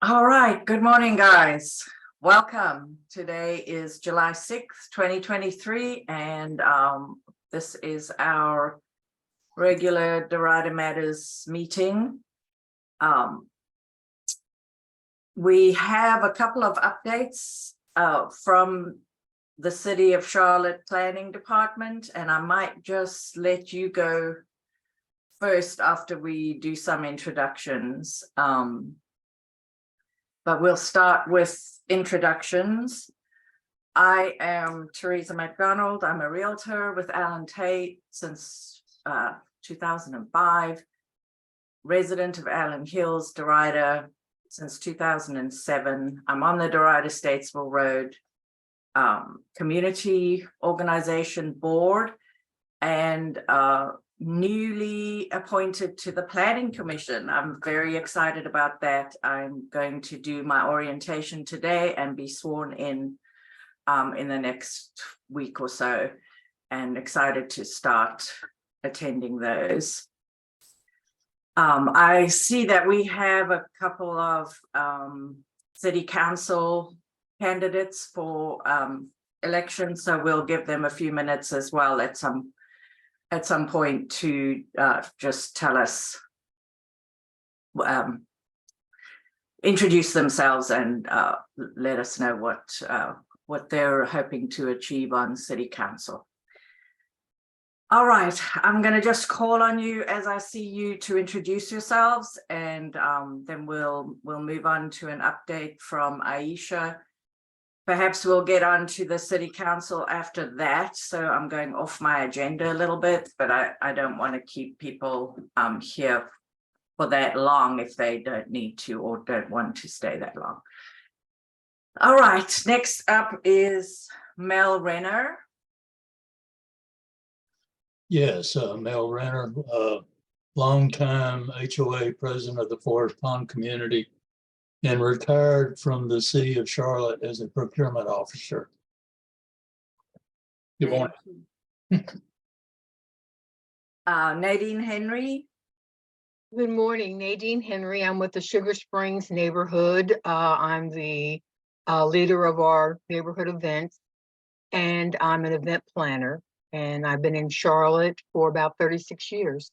All right, good morning, guys. Welcome. Today is July 6th, 2023, and this is our regular Derita Matters meeting. We have a couple of updates from the City of Charlotte Planning Department, and I might just let you go first after we do some introductions. But we'll start with introductions. I am Teresa McDonald. I'm a realtor with Allen Tate since 2005, resident of Allen Hills, Derita since 2007. I'm on the Derita Statesville Road Community Organization Board and newly appointed to the Planning Commission. I'm very excited about that. I'm going to do my orientation today and be sworn in the next week or so, and excited to start attending those. I see that we have a couple of city council candidates for elections, so we'll give them a few minutes as well at some point to just tell us, introduce themselves and let us know what they're hoping to achieve on city council. All right, I'm going to just call on you as I see you to introduce yourselves, and then we'll move on to an update from Aisha. Perhaps we'll get on to the city council after that. So I'm going off my agenda a little bit, but I don't want to keep people here for that long if they don't need to or don't want to stay that long. All right, next up is Mel Renner. Yes, Mel Renner, longtime HOA president of the Forest Pond community, and retired from the city of Charlotte as a procurement officer. Good morning. Nadine Henry. Good morning, Nadine Henry. I'm with the Sugar Springs neighborhood. I'm the leader of our neighborhood events, and I'm an event planner, and I've been in Charlotte for about 36 years.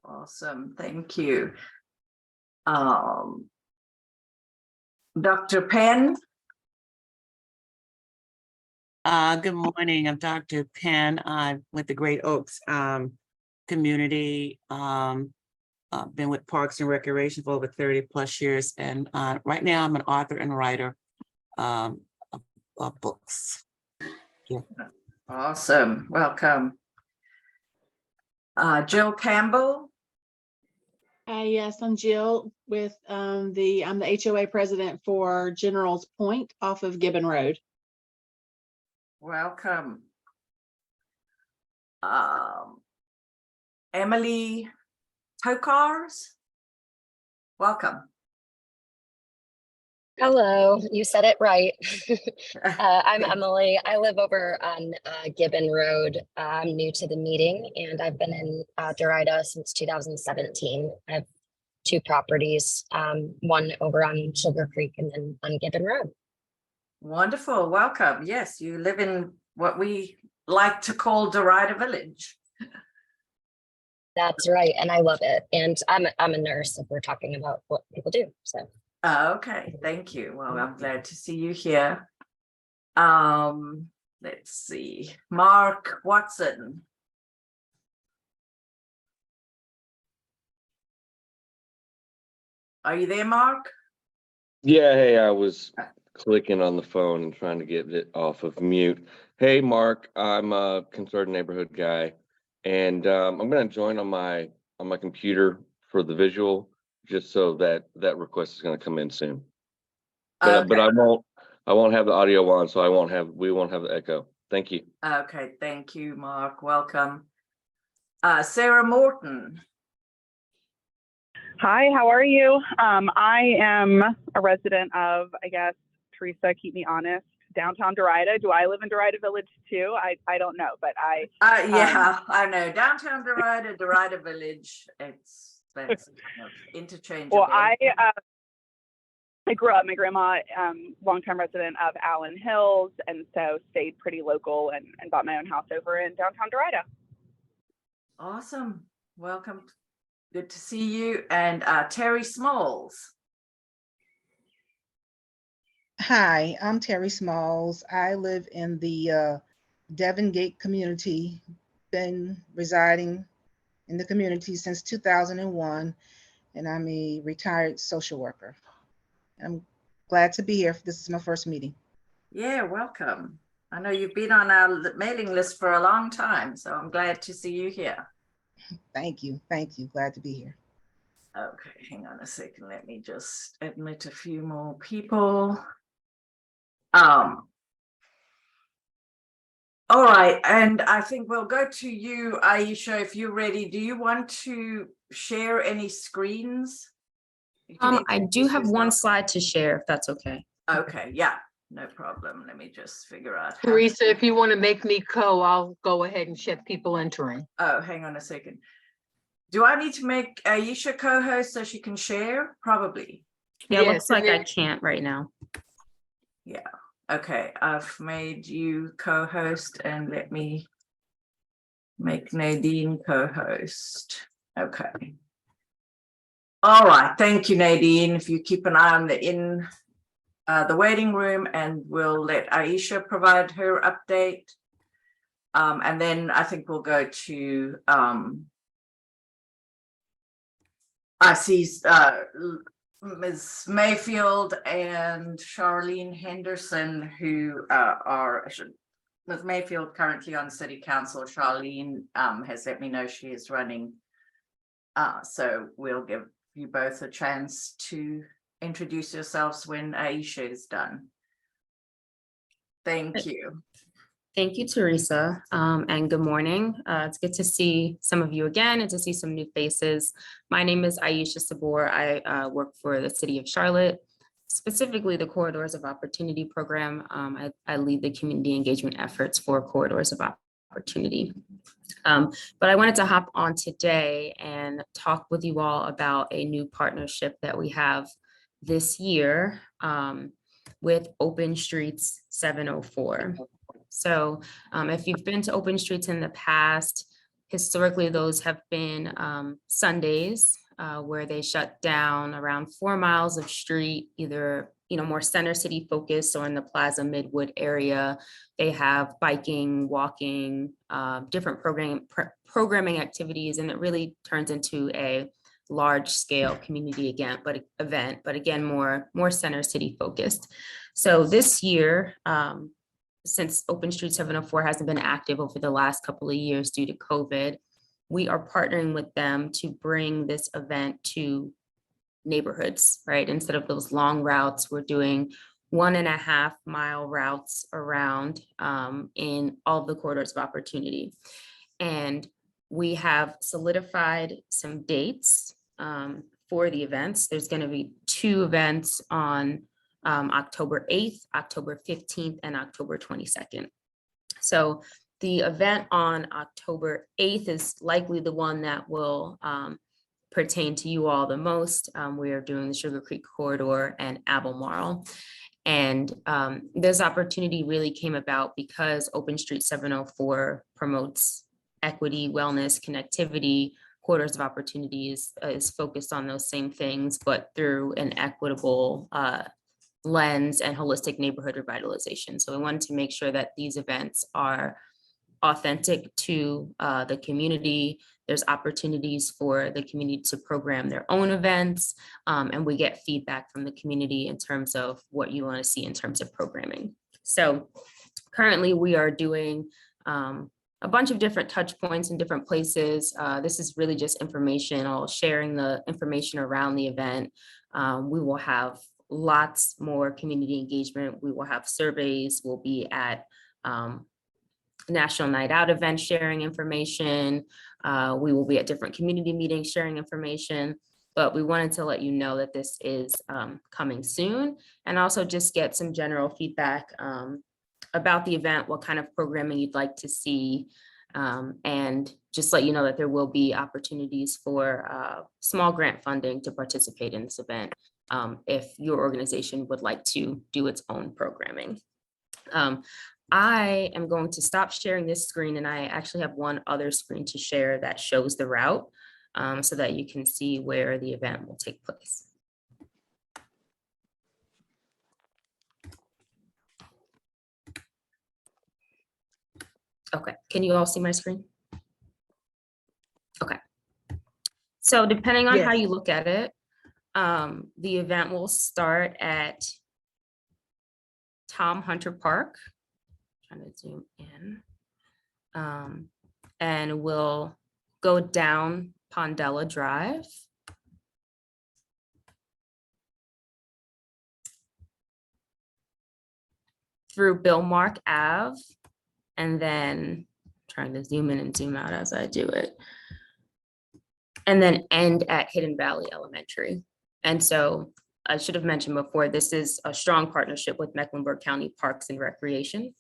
Awesome, thank you. Dr. Penn. Good morning. I'm Dr. Penn. I'm with the Great Oaks community. Been with Parks and Recreation for over 30 plus years. And right now I'm an author and writer of books. Yeah. Awesome, welcome. Jill Campbell. Yes, I'm Jill with I'm the HOA president for General's Point off of Gibbon Road. Welcome. Emily Tokars. Welcome. Hello, you said it right. I'm Emily. I live over on Gibbon Road. I'm new to the meeting, and I've been in Derita since 2017. I have two properties, one over on Sugar Creek and then on Gibbon Road. Wonderful, welcome. Yes, you live in what we like to call Derita Village. That's right, and I love it. And I'm a nurse if we're talking about what people do, so. Okay, thank you. Well, I'm glad to see you here. Let's see, Mark Watson. Are you there, Mark? Yeah, hey, I was clicking on the phone and trying to get it off of mute. Hey, Mark, I'm a concerned neighborhood guy, and I'm going to join on my computer for the visual, just so that request is going to come in soon. But Okay. but I won't have the audio on, so we won't have the echo. Thank you. Okay, thank you, Mark. Welcome. Sarah Morton. Hi, how are you? I am a resident of, I guess, Teresa, keep me honest, downtown Derita. Do I live in Derita Village too? I don't know, but Yeah, I know. Downtown Derita, Derita Village. That's kind of interchangeable. well, I grew up. My grandma, longtime resident of Allen Hills, and so stayed pretty local and bought my own house over in downtown Derita. Awesome. Welcome. Good to see you. And Terry Smalls. Hi, I'm Terry Smalls. I live in the Devon Gate community, been residing in the community since 2001, and I'm a retired social worker. I'm glad to be here. This is my first meeting. Yeah, welcome. I know you've been on our mailing list for a long time, so I'm glad to see you here. Thank you. Thank you. Glad to be here. Okay, hang on a second. Let me just admit a few more people. All right, and I think we'll go to you, Aisha, if you're ready. Do you want to share any screens? I do have one slide to share, if that's okay. Okay, yeah, no problem. Let me just figure out. Teresa, if you want to make me I'll go ahead and check people entering. Oh, hang on a second. Do I need to make Aisha co-host so she can share? Probably. Yeah, it Yes, looks like and I then- can't right now. Yeah. Okay, I've made you co-host, and let me make Nadine co-host. Okay. All right, thank you, Nadine. If you keep an eye on the waiting room, and we'll let Aisha provide her update. And then I think we'll go to I see Ms. Mayfield and Charlene Henderson, who are Ms. Mayfield currently on City Council. Charlene has let me know she is running. So we'll give you both a chance to introduce yourselves when Aisha is done. Thank you. Thank you, Teresa, and good morning. It's good to see some of you again and to see some new faces. My name is Aisha Sabor. I work for the City of Charlotte, specifically the Corridors of Opportunity program. I lead the community engagement efforts for Corridors of Opportunity. But I wanted to hop on today and talk with you all about a new partnership that we have this year with Open Streets 704. So if you've been to Open Streets in the past, historically those have been Sundays where they shut down around 4 miles of street, either more center city focused or in the Plaza Midwood area. They have biking, walking, different programming activities, and it really turns into a large scale community event, but again, more center city focused. So this year, since Open Street 704 hasn't been active over the last couple of years due to COVID, we are partnering with them to bring this event to neighborhoods, right? Instead of those long routes, we're doing 1.5 mile routes around in all of the corridors of opportunity. And we have solidified some dates for the events. There's going to be 2 events on October 8th, October 15th, and October 22nd. So the event on October 8th is likely the one that will pertain to you all the most. We are doing the Sugar Creek Corridor and Albemarle. And this opportunity really came about because Open Street 704 promotes equity, wellness, connectivity. Corridors of Opportunities is focused on those same things, but through an equitable lens and holistic neighborhood revitalization. So we wanted to make sure that these events are authentic to the community. There's opportunities for the community to program their own events, and we get feedback from the community in terms of what you want to see in terms of programming. So currently we are doing a bunch of different touch points in different places. This is really just informational, sharing the information around the event. We will have lots more community engagement. We will have surveys. We'll be at National Night Out events sharing information. We will be at different community meetings sharing information. but we wanted to let you know that this is coming soon, and also just get some general feedback about the event, what kind of programming you'd like to see, and just let you know that there will be opportunities for small grant funding to participate in this event if your organization would like to do its own programming. I am going to stop sharing this screen, and I actually have one other screen to share that shows the route so that you can see where the event will take place. Okay, can you all see my screen? Okay. So depending on how Yes. you look at it, the event will start at Tom Hunter Park. Trying to zoom in. And we'll go down Pondella Drive. Through Billmark Ave, and then trying to zoom in and zoom out as I do it. And then end at Hidden Valley Elementary. And so I should have mentioned before, this is a strong partnership with Mecklenburg County Parks and Recreation.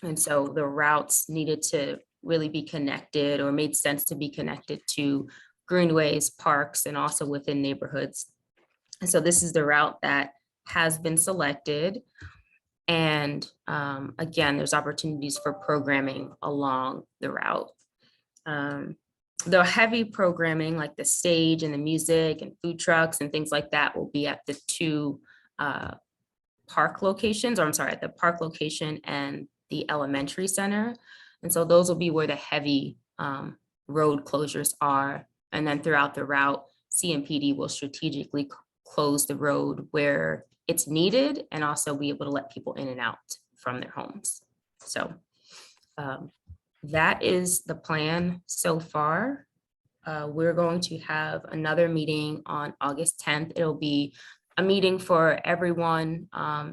And so the routes needed to really be connected, or made sense to be connected to greenways, parks, and also within neighborhoods. And so this is the route that has been selected. And again, there's opportunities for programming along the route. The heavy programming, like the stage and the music and food trucks and things like that, will be at the two park locations, or I'm sorry, at the park location and the elementary center. And so those will be where the heavy road closures are. And then throughout the route, CMPD will strategically close the road where it's needed, and also be able to let people in and out from their homes. So that is the plan so far. We're going to have another meeting on August 10th. It'll be a meeting for everyone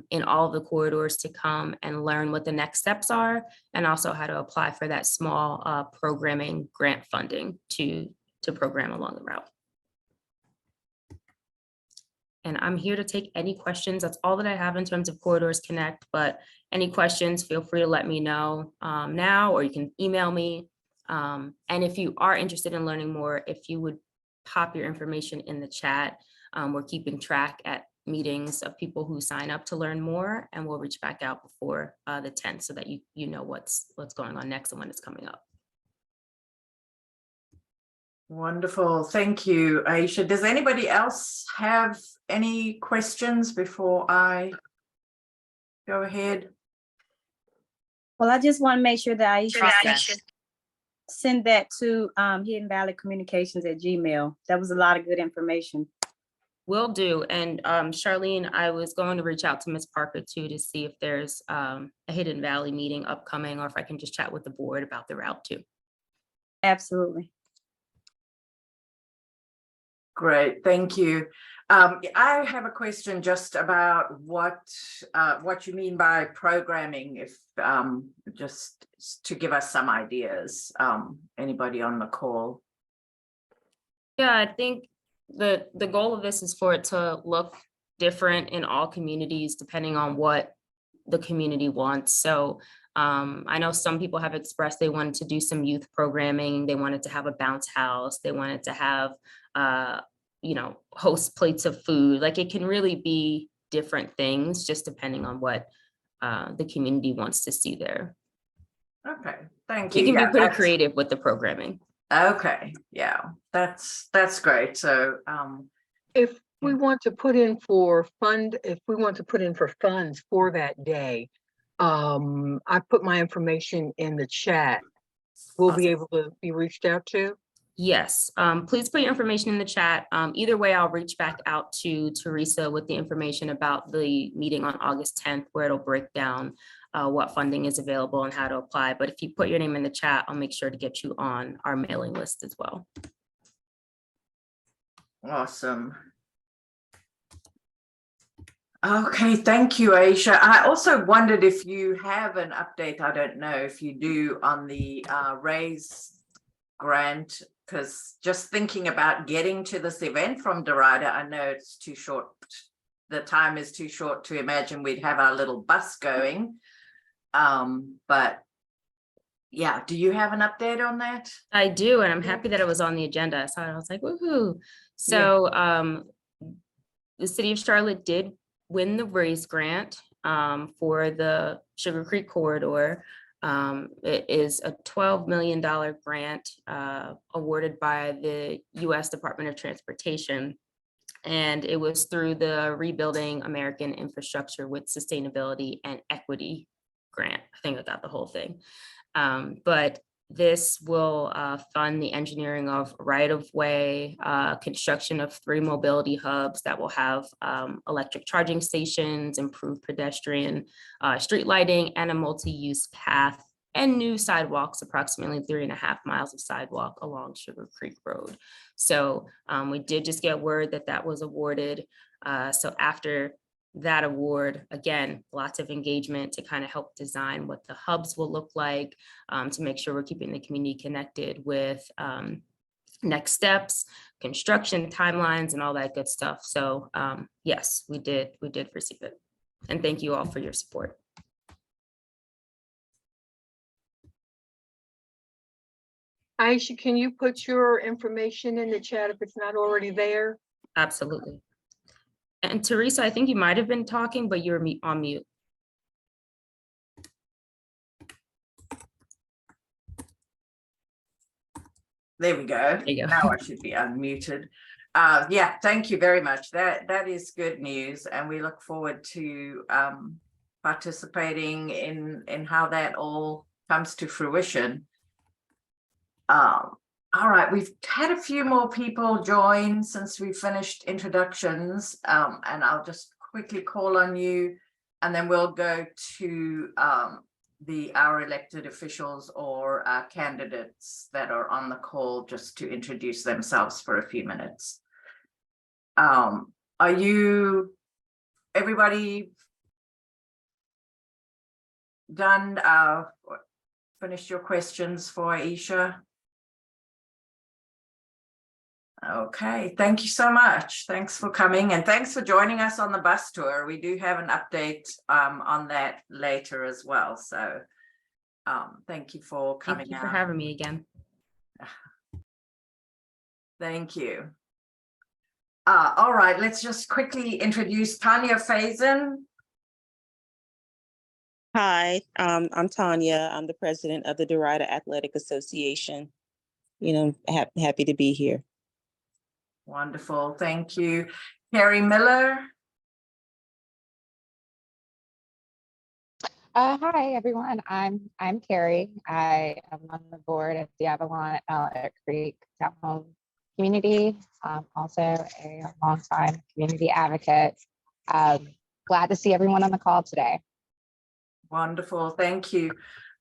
in all of the corridors to come and learn what the next steps are, and also how to apply for that small programming grant funding to program along the route. And I'm here to take any questions. That's all that I have in terms of Corridors Connect, but any questions, feel free to let me know now, or you can email me. And if you are interested in learning more, if you would pop your information in the chat, we're keeping track at meetings of people who sign up to learn more, and we'll reach back out before the 10th so that you know what's going on next and when it's coming up. Wonderful. Thank you, Aisha. Does anybody else have any questions before I go ahead? Well, I just want to make sure that Aisha send that to Hidden Valley Communications at Gmail. That was a lot of good information. Will do. And Charlene, I was going to reach out to Ms. Parker too to see if there's a Hidden Valley meeting upcoming, or if I can just chat with the board about the route too. Absolutely. Great, thank you. I have a question just about what you mean by programming, if just to give us some ideas. Anybody on the call? Yeah, I think the goal of this is for it to look different in all communities depending on what the community wants. So I know some people have expressed they wanted to do some youth programming, they wanted to have a bounce house, they wanted to have host plates of food. Like, it can really be different things just depending on what the community wants to see there. Okay, thank you. You can be pretty creative with the programming. Okay, yeah, that's great. So If we want to put in for funds for that day, I put my information in the chat. We'll be able to be reached out to. Yes, please put your information in the chat. Either way, I'll reach back out to Teresa with the information about the meeting on August 10th, where it'll break down what funding is available and how to apply. But if you put your name in the chat, I'll make sure to get you on our mailing list as well. awesome. Okay, thank you, Aisha. I also wondered if you have an update, I don't know if you do, on the grant, because just thinking about getting to this event from Derita, I know it's too short. The time is too short to imagine we'd have our little bus going. But yeah, do you have an update on that? I do, and I'm happy that it was on the agenda. So I was like, woohoo. So the city of Charlotte did win the RACE grant for the Sugar Creek corridor. It is a $12 million grant awarded by the U.S. Department of Transportation. And it was through the Rebuilding American Infrastructure with Sustainability and Equity grant. I think I got the whole thing. But this will fund the engineering of right-of-way, construction of 3 mobility hubs that will have electric charging stations, improved pedestrian street lighting, and a multi-use path and new sidewalks, approximately 3.5 miles of sidewalk along Sugar Creek Road. So we did just get word that that was awarded. So after that award, again, lots of engagement to kind of help design what the hubs will look like, to make sure we're keeping the community connected with next steps, construction timelines, and all that good stuff. So yes, we did receive it. And thank you all for your support. Aisha, can you put your information in the chat if it's not already there? Absolutely. And Teresa, I think you might have been talking, but you're on mute. There we go. There you go. Now I should be unmuted. Yeah, thank you very much. That is good news, and we look forward to participating in how that all comes to fruition. All right, we've had a few more people join since we finished introductions, and I'll just quickly call on you, and then we'll go to our elected officials or candidates that are on the call just to introduce themselves for a few minutes. Are you, everybody done? Finished your questions for Aisha? Okay, thank you so much. Thanks for coming, and thanks for joining us on the bus tour. We do have an update on that later as well. So thank you for coming. Thank you for having me again. Thank you. All right, let's just quickly introduce Tanya Faison. Hi, I'm Tanya. I'm the president of the Derita Athletic Association. Happy to be here. Wonderful, thank you. Carrie Miller. Hi everyone, I'm Carrie. I am on the board of the Avalon Elliott Creek Townhome Community. Also a longtime community advocate. Glad to see everyone on the call today. Wonderful, thank you.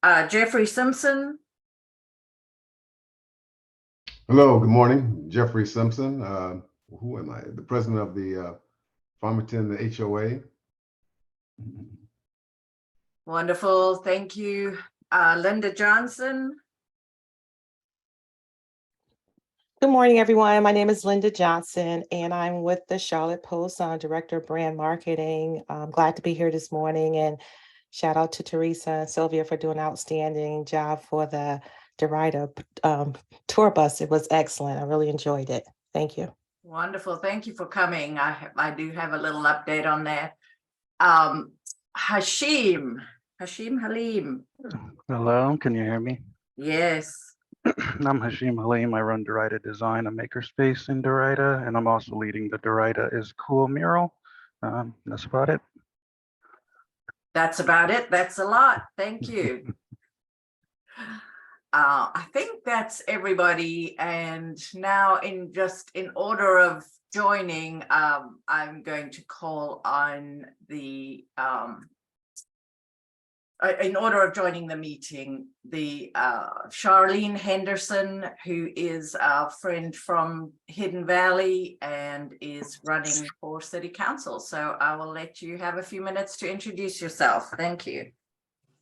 Jeffrey Simpson. Hello, good morning. Jeffrey Simpson. Who am I? The president of the Farmington HOA. Wonderful, thank you. Linda Johnson. Good morning, everyone. My name is Linda Johnson, and I'm with the Charlotte Post, Director of Brand Marketing. I'm glad to be here this morning, and shout out to Teresa and Sylvia for doing an outstanding job for the Derita tour bus. It was excellent. I really enjoyed it. Thank you. Wonderful. Thank you for coming. I do have a little update on that. Halim. Hello, can you hear me? Yes. I'm Hashim Halim. I run Derita Design, a makerspace in Derita, and I'm also leading the Derita is Cool mural. That's about it. That's about it. That's a lot. Thank you. I think that's everybody. And now in order of joining, I'm going to call on the, in order of joining the meeting, the Charlene Henderson, who is our friend from Hidden Valley and is running for City Council. So I will let you have a few minutes to introduce yourself. Thank you.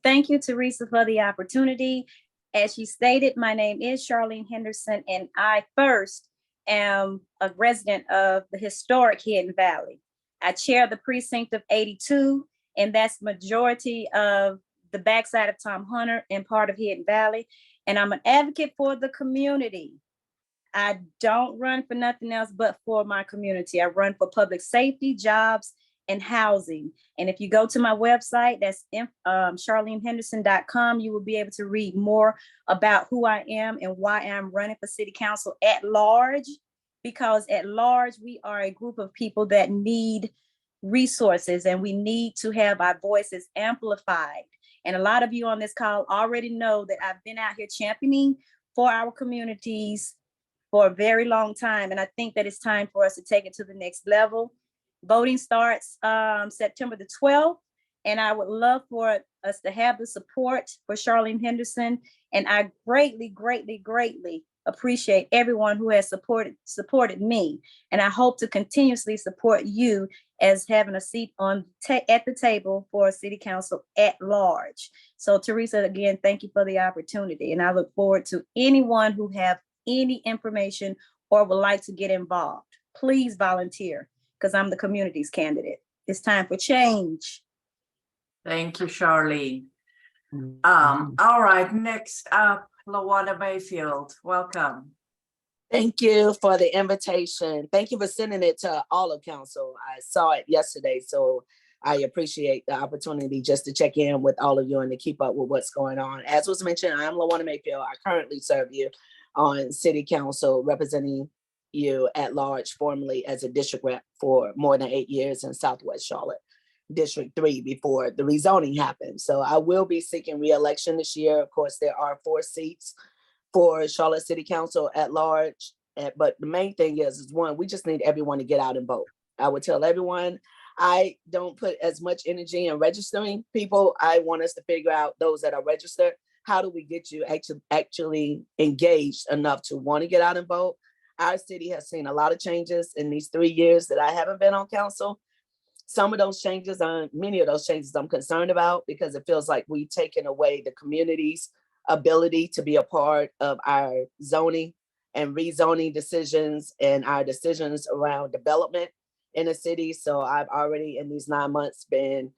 Thank you, Teresa, for the opportunity. As she stated, my name is Charlene Henderson, and I first am a resident of the historic Hidden Valley. I chair the precinct of 82, and that's majority of the backside of Tom Hunter and part of Hidden Valley. And I'm an advocate for the community. I don't run for nothing else but for my community. I run for public safety, jobs, and housing. And if you go to my website, that's charlenehenderson.com, you will be able to read more about who I am and why I'm running for city council at large. Because at large, we are a group of people that need resources, and we need to have our voices amplified. And a lot of you on this call already know that I've been out here championing for our communities for a very long time. And I think that it's time for us to take it to the next level. Voting starts September the 12th. And I would love for us to have the support for Charlene Henderson. And I greatly, greatly, greatly appreciate everyone who has supported me. And I hope to continuously support you as having a seat at the table for city council at large. So Teresa, again, thank you for the opportunity. And I look forward to anyone who have any information or would like to get involved. Please volunteer, because I'm the community's candidate. It's time for change. Thank you, Charlene. All right, next up, Lawana Mayfield, welcome. Thank you for the invitation. Thank you for sending it to all of council. I saw it yesterday, so I appreciate the opportunity just to check in with all of you and to keep up with what's going on. As was mentioned, I'm Lawana Mayfield. I currently serve you on city council, representing you at large, formerly as a district rep for more than 8 years in Southwest Charlotte, District 3, before the rezoning happened. So I will be seeking re-election this year. Of course, there are 4 seats for Charlotte City Council at large. But the main thing is one, we just need everyone to get out and vote. I would tell everyone, I don't put as much energy in registering people. I want us to figure out those that are registered. How do we get you actually engaged enough to want to get out and vote? Our city has seen a lot of changes in these 3 years that I haven't been on council. Some of those changes, many of those changes I'm concerned about, because it feels like we've taken away the community's ability to be a part of our zoning and rezoning decisions and our decisions around development in the city. So I've already in these 9 months been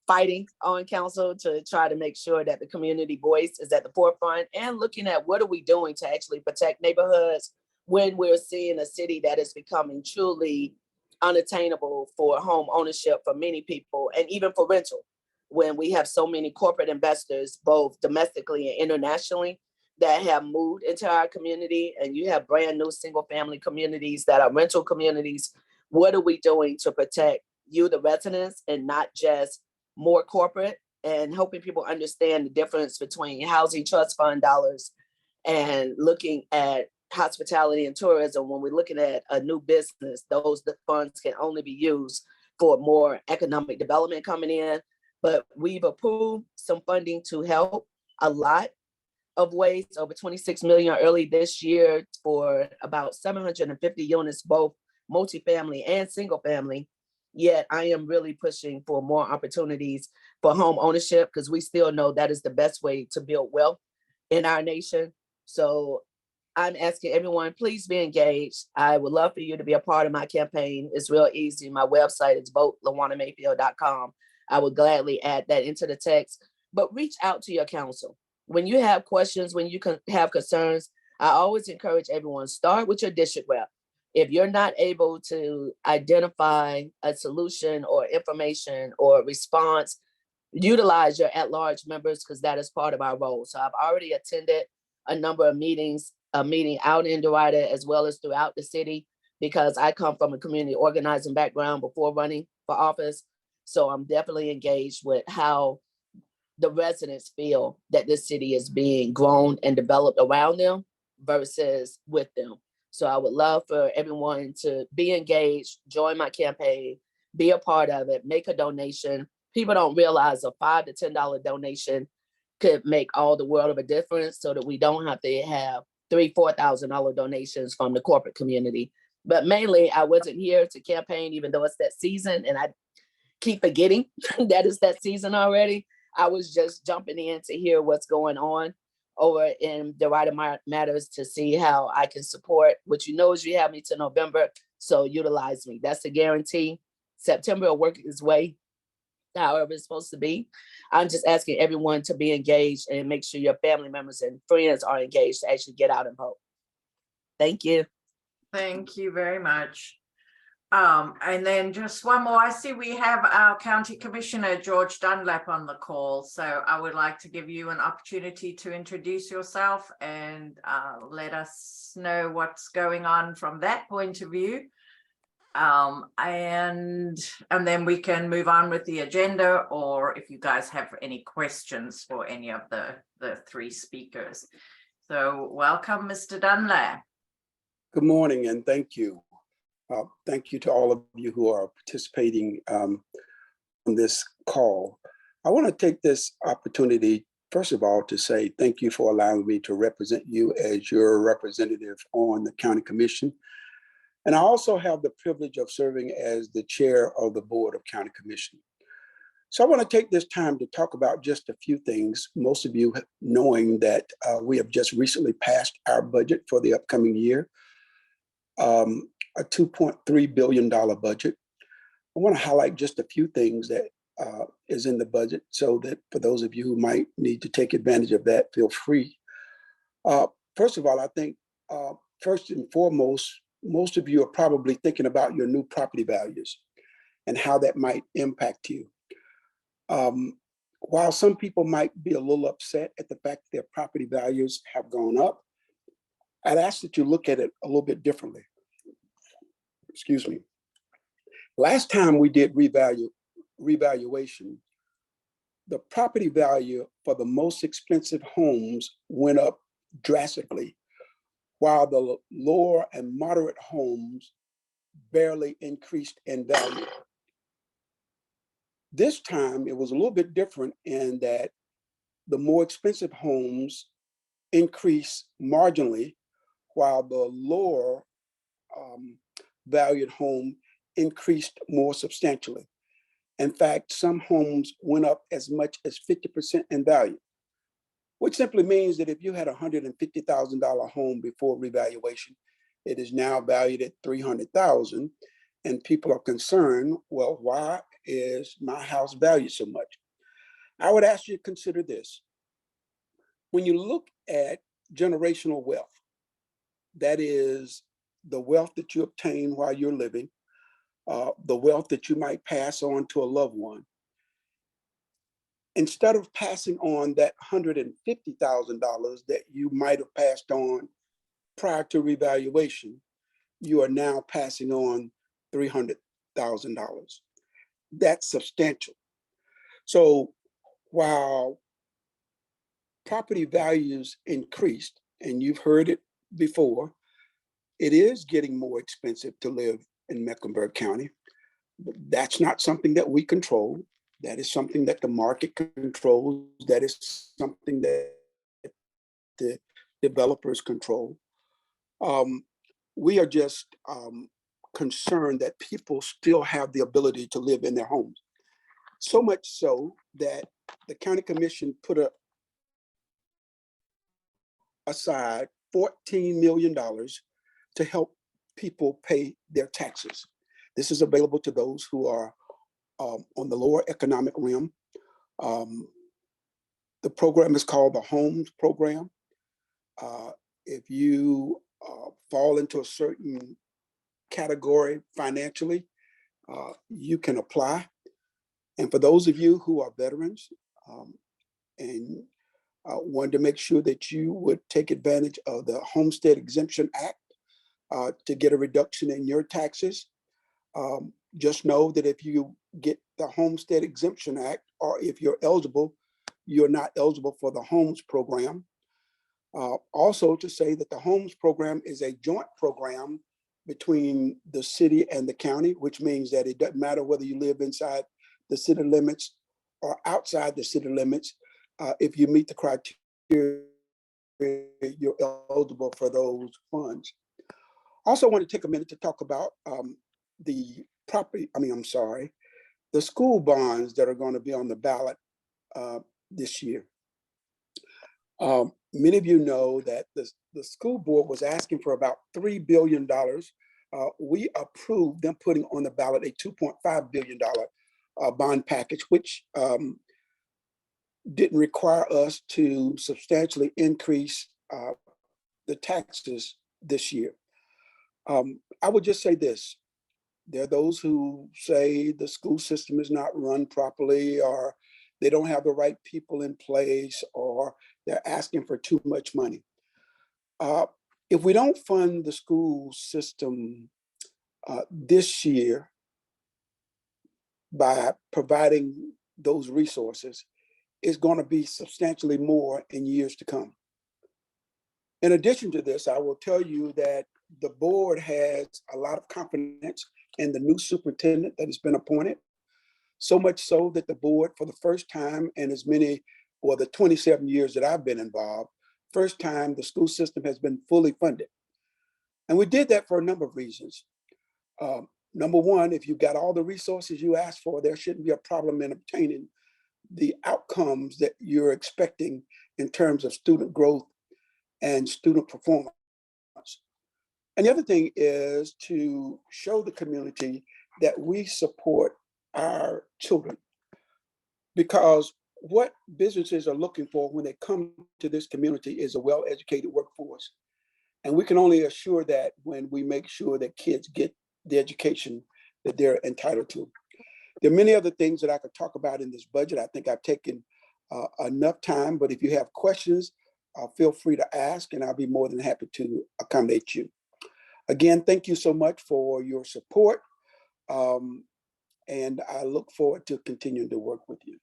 fighting on council to try to make sure that the community voice is at the forefront and looking at what are we doing to actually protect neighborhoods when we're seeing a city that is becoming truly unattainable for home ownership for many people, and even for rental, when we have so many corporate investors, both domestically and internationally, that have moved into our community, and you have brand new single family communities that are rental communities. What are we doing to protect you, the residents, and not just more corporate, and helping people understand the difference between housing trust fund dollars and looking at hospitality and tourism. When we're looking at a new business, those funds can only be used for more economic development coming in. But we've approved some funding to help a lot of ways, over 26 million early this year for about 750 units, both multifamily and single family. Yet I am really pushing for more opportunities for home ownership, because we still know that is the best way to build wealth in our nation. So I'm asking everyone, please be engaged. I would love for you to be a part of my campaign. It's real easy. My website is votelaWanaMayfield.com. I would gladly add that into the text, but reach out to your council. When you have questions, when you can have concerns, I always encourage everyone, start with your district rep. If you're not able to identify a solution or information or response, utilize your at-large members, because that is part of our role. So I've already attended a number of meetings, a meeting out in Derita as well as throughout the city, because I come from a community organizing background before running for office. So I'm definitely engaged with how the residents feel that this city is being grown and developed around them versus with them. So I would love for everyone to be engaged, join my campaign, be a part of it, make a donation. People don't realize a $5 to $10 donation could make all the world of a difference, so that we don't have to have $3,000, $4,000 donations from the corporate community. But mainly I wasn't here to campaign, even though it's that season, and I keep forgetting that it's that season already. I was just jumping in to hear what's going on over in Derita Matters to see how I can support, which you know is you have me to November, so utilize me. That's a guarantee. September will work its way however it's supposed to be. I'm just asking everyone to be engaged and make sure your family members and friends are engaged to actually get out and vote. Thank you. Thank you very much. And then just one more. I see we have our County Commissioner, George Dunlap, on the call. So I would like to give you an opportunity to introduce yourself and let us know what's going on from that point of view. And then we can move on with the agenda, or if you guys have any questions for any of the three speakers. So welcome, Mr. Dunlap. Good morning and thank you. Thank you to all of you who are participating on this call. I want to take this opportunity, first of all, to say thank you for allowing me to represent you as your representative on the County Commission. And I also have the privilege of serving as the chair of the Board of County Commission. So I want to take this time to talk about just a few things, most of you knowing that we have just recently passed our budget for the upcoming year. A $2.3 billion budget. I want to highlight just a few things that is in the budget so that for those of you who might need to take advantage of that, feel free. First of all, I think first and foremost, most of you are probably thinking about your new property values and how that might impact you. While some people might be a little upset at the fact that their property values have gone up, I'd ask that you look at it a little bit differently. Excuse me. Last time we did revaluation, the property value for the most expensive homes went up drastically, while the lower and moderate homes barely increased in value. This time it was a little bit different in that the more expensive homes increased marginally, while the lower valued home increased more substantially. In fact, some homes went up as much as 50% in value, which simply means that if you had a $150,000 home before revaluation, it is now valued at $300,000, and people are concerned, well, why is my house valued so much? I would ask you to consider this. When you look at generational wealth, that is the wealth that you obtain while you're living, the wealth that you might pass on to a loved one. Instead of passing on that $150,000 that you might have passed on prior to revaluation, you are now passing on $300,000. That's substantial. So while property values increased, and you've heard it before, it is getting more expensive to live in Mecklenburg County. But that's not something that we control. That is something that the market controls. That is something that the developers control. We are just concerned that people still have the ability to live in their homes. So much so that the County Commission put aside $14 million to help people pay their taxes. This is available to those who are on the lower economic rim. The program is called the Homes Program. If you fall into a certain category financially, you can apply. And for those of you who are veterans and wanted to make sure that you would take advantage of the Homestead Exemption Act to get a reduction in your taxes. Just know that if you get the Homestead Exemption Act, or if you're eligible, you're not eligible for the Homes Program. Also to say that the Homes Program is a joint program between the city and the county, which means that it doesn't matter whether you live inside the city limits or outside the city limits. If you meet the criteria, you're eligible for those funds. Also want to take a minute to talk about the school bonds that are going to be on the ballot this year. Many of you know that the school board was asking for about $3 billion. We approved them putting on the ballot a $2.5 billion bond package, which didn't require us to substantially increase the taxes this year. I would just say this. There are those who say the school system is not run properly, or they don't have the right people in place, or they're asking for too much money. If we don't fund the school system this year by providing those resources, it's going to be substantially more in years to come. In addition to this, I will tell you that the board has a lot of confidence in the new superintendent that has been appointed. So much so that the board, for the first time in as many, or the 27 years that I've been involved, first time the school system has been fully funded. And we did that for a number of reasons. Number one, if you've got all the resources you asked for, there shouldn't be a problem in obtaining the outcomes that you're expecting in terms of student growth and student performance. And the other thing is to show the community that we support our children, because what businesses are looking for when they come to this community is a well-educated workforce. And we can only assure that when we make sure that kids get the education that they're entitled to. There are many other things that I could talk about in this budget. I think I've taken enough time, but if you have questions, feel free to ask, and I'll be more than happy to accommodate you. Again, thank you so much for your support. And I look forward to continuing to work with you.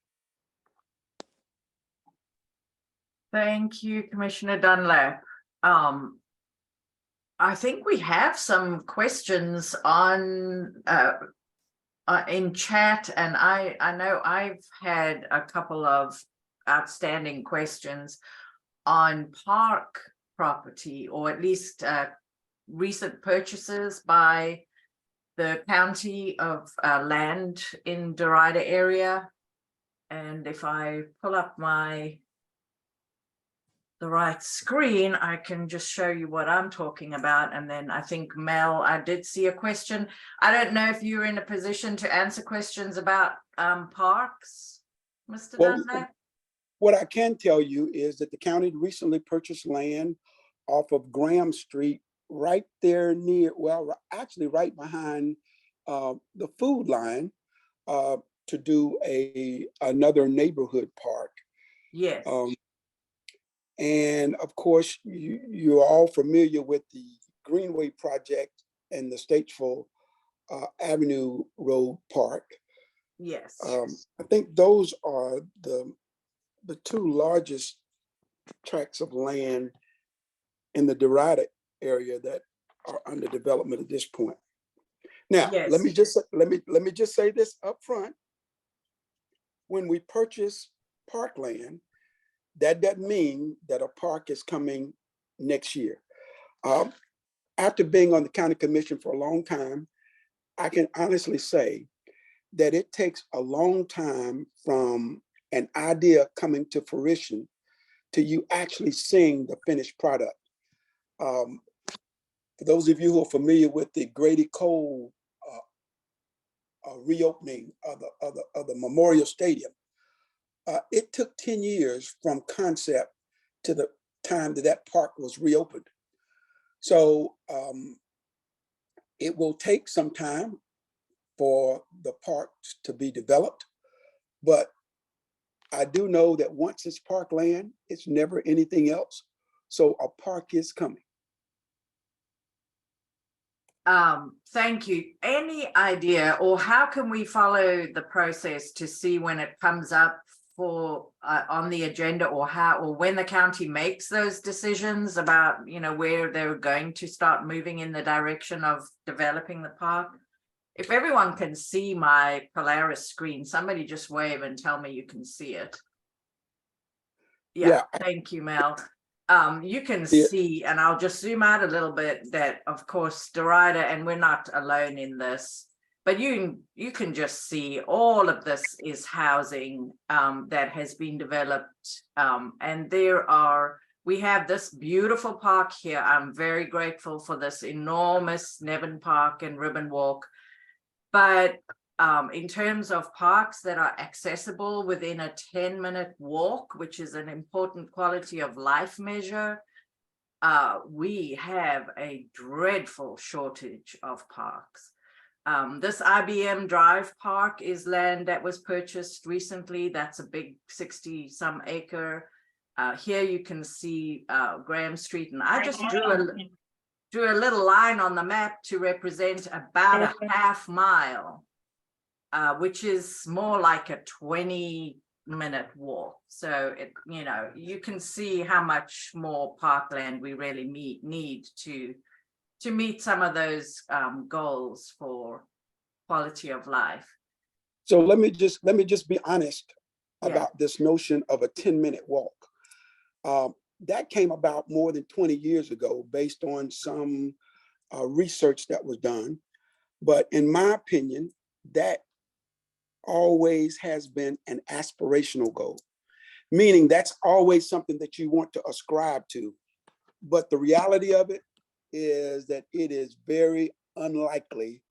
Thank you, Commissioner Dunlap. I think we have some questions on in chat, and I know I've had a couple of outstanding questions on park property, or at least recent purchases by the county of land in Derita area. And if I pull up the right screen, I can just show you what I'm talking about. And then I think, Mel, I did see a question. I don't know if you're in a position to answer questions about parks, Mr. Dunlap. What I can tell you is that the county recently purchased land off of Graham Street, right there near, well, actually right behind the Food Line, to do another neighborhood park. Yes. And of course, you're all familiar with the Greenway project and the Statesville Avenue Road Park. Yes. I think those are the two largest tracts of land in the Derita area that are under development at this point. Now, yes. let me just say this up front. When we purchase parkland, that doesn't mean that a park is coming next year. After being on the county commission for a long time, I can honestly say that it takes a long time from an idea coming to fruition to you actually seeing the finished product. For those of you who are familiar with the Grady Cole reopening of the Memorial Stadium, it took 10 years from concept to the time that park was reopened. So it will take some time for the park to be developed, but I do know that once it's parkland, it's never anything else. So a park is coming. Thank you. Any idea, or how can we follow the process to see when it comes up for on the agenda, or how, or when the county makes those decisions about, where they're going to start moving in the direction of developing the park? If everyone can see my Polaris screen, somebody just wave and tell me you can see it. Yeah. Thank you, Mel. You can see, and I'll just zoom out a little bit, that of course Derita, and we're not alone in this, But you can just see all of this is housing that has been developed. And we have this beautiful park here. I'm very grateful for this enormous Nevin Park and Ribbon Walk. But in terms of parks that are accessible within a 10-minute walk, which is an important quality of life measure, we have a dreadful shortage of parks. This IBM Drive Park is land that was purchased recently. That's a big 60-some acre. Here you can see Graham Street, and I just drew a little line on the map to represent about a half mile, which is more like a 20-minute walk. So you can see how much more parkland we really need to meet some of those goals for quality of life. So let me just be honest about this notion of a 10-minute walk. That came about more than 20 years ago based on some research that was done. But in my opinion, that always has been an aspirational goal, meaning that's always something that you want to ascribe to. But the reality of it is that it is very unlikely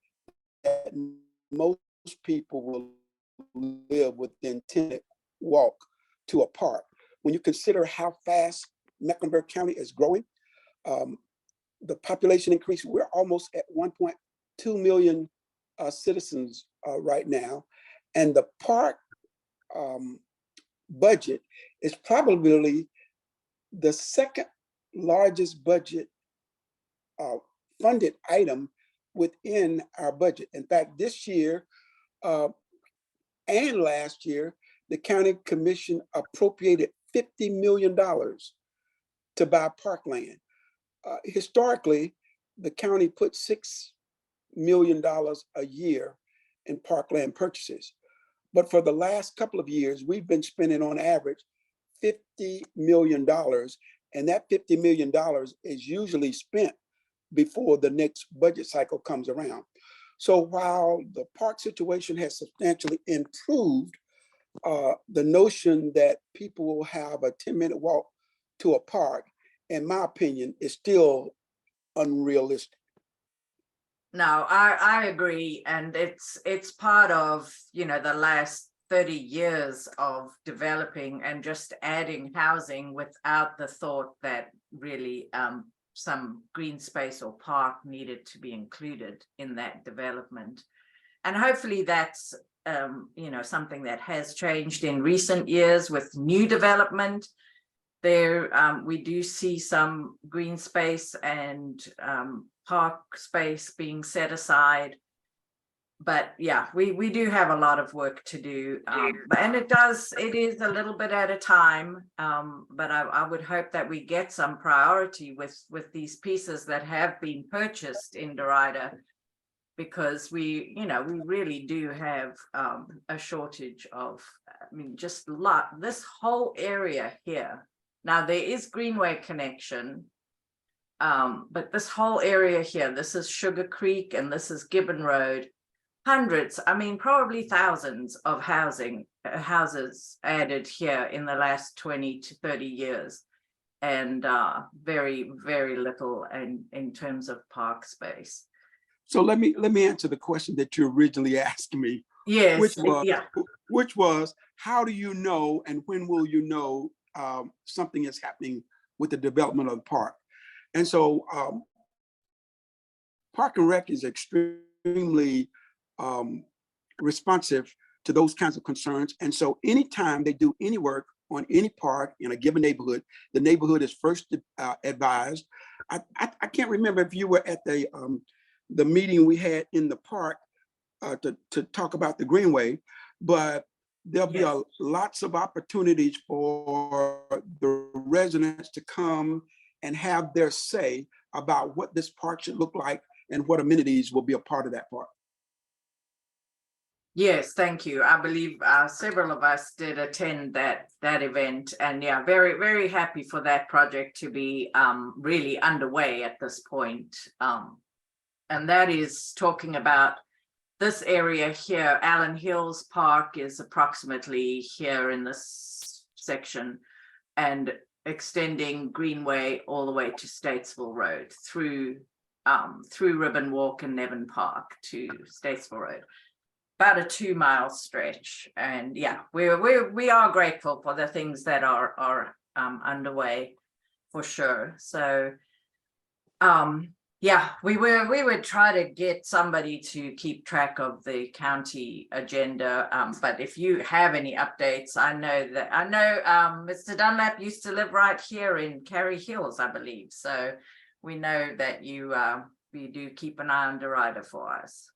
that most people will live within 10-minute walk to a park. When you consider how fast Mecklenburg County is growing, the population increase, we're almost at 1.2 million citizens right now. And the park budget is probably the second largest budget funded item within our budget. In fact, this year and last year, the county commission appropriated $50 million to buy parkland. Historically, the county put $6 million a year in parkland purchases. But for the last couple of years, we've been spending on average $50 million. And that $50 million is usually spent before the next budget cycle comes around. So while the park situation has substantially improved, the notion that people will have a 10-minute walk to a park, in my opinion, is still unrealistic. No, I agree. And it's part of, the last 30 years of developing and just adding housing without the thought that really some green space or park needed to be included in that development. And hopefully that's something that has changed in recent years with new development. There, we do see some green space and park space being set aside. But yeah, we do have a lot of work to do. And it is a little bit at a time. But I would hope that we get some priority with these pieces that have been purchased in Derita, because we really do have a shortage of, just this whole area here. Now there is Greenway connection, but this whole area here, this is Sugar Creek and this is Gibbon Road, hundreds, probably thousands of houses added here in the last 20 to 30 years, and very, very little in terms of park space. So let me answer the question that you originally asked me. Yes. Which was, how do you know and when will you know something is happening with the development of the park? And so Park and Rec is extremely responsive to those kinds of concerns. And so anytime they do any work on any park in a given neighborhood, the neighborhood is first advised. I can't remember if you were at the meeting we had in the park to talk about the Greenway, but there'll be lots of opportunities for the residents to come and have their say about what this park should look like and what amenities will be a part of that park. Yes, thank you. I believe several of us did attend that event, and yeah, very, very happy for that project to be really underway at this point. And that is talking about this area here, Allen Hills Park is approximately here in this section, and extending Greenway all the way to Statesville Road through Ribbon Walk and Nevin Park to Statesville Road. About a 2-mile stretch. And yeah, we are grateful for the things that are underway for sure. So yeah, we would try to get somebody to keep track of the county agenda. But if you have any updates, I know Mr. Dunlap used to live right here in Cary Hills, I believe. So we know that you do keep an eye on Derita for us.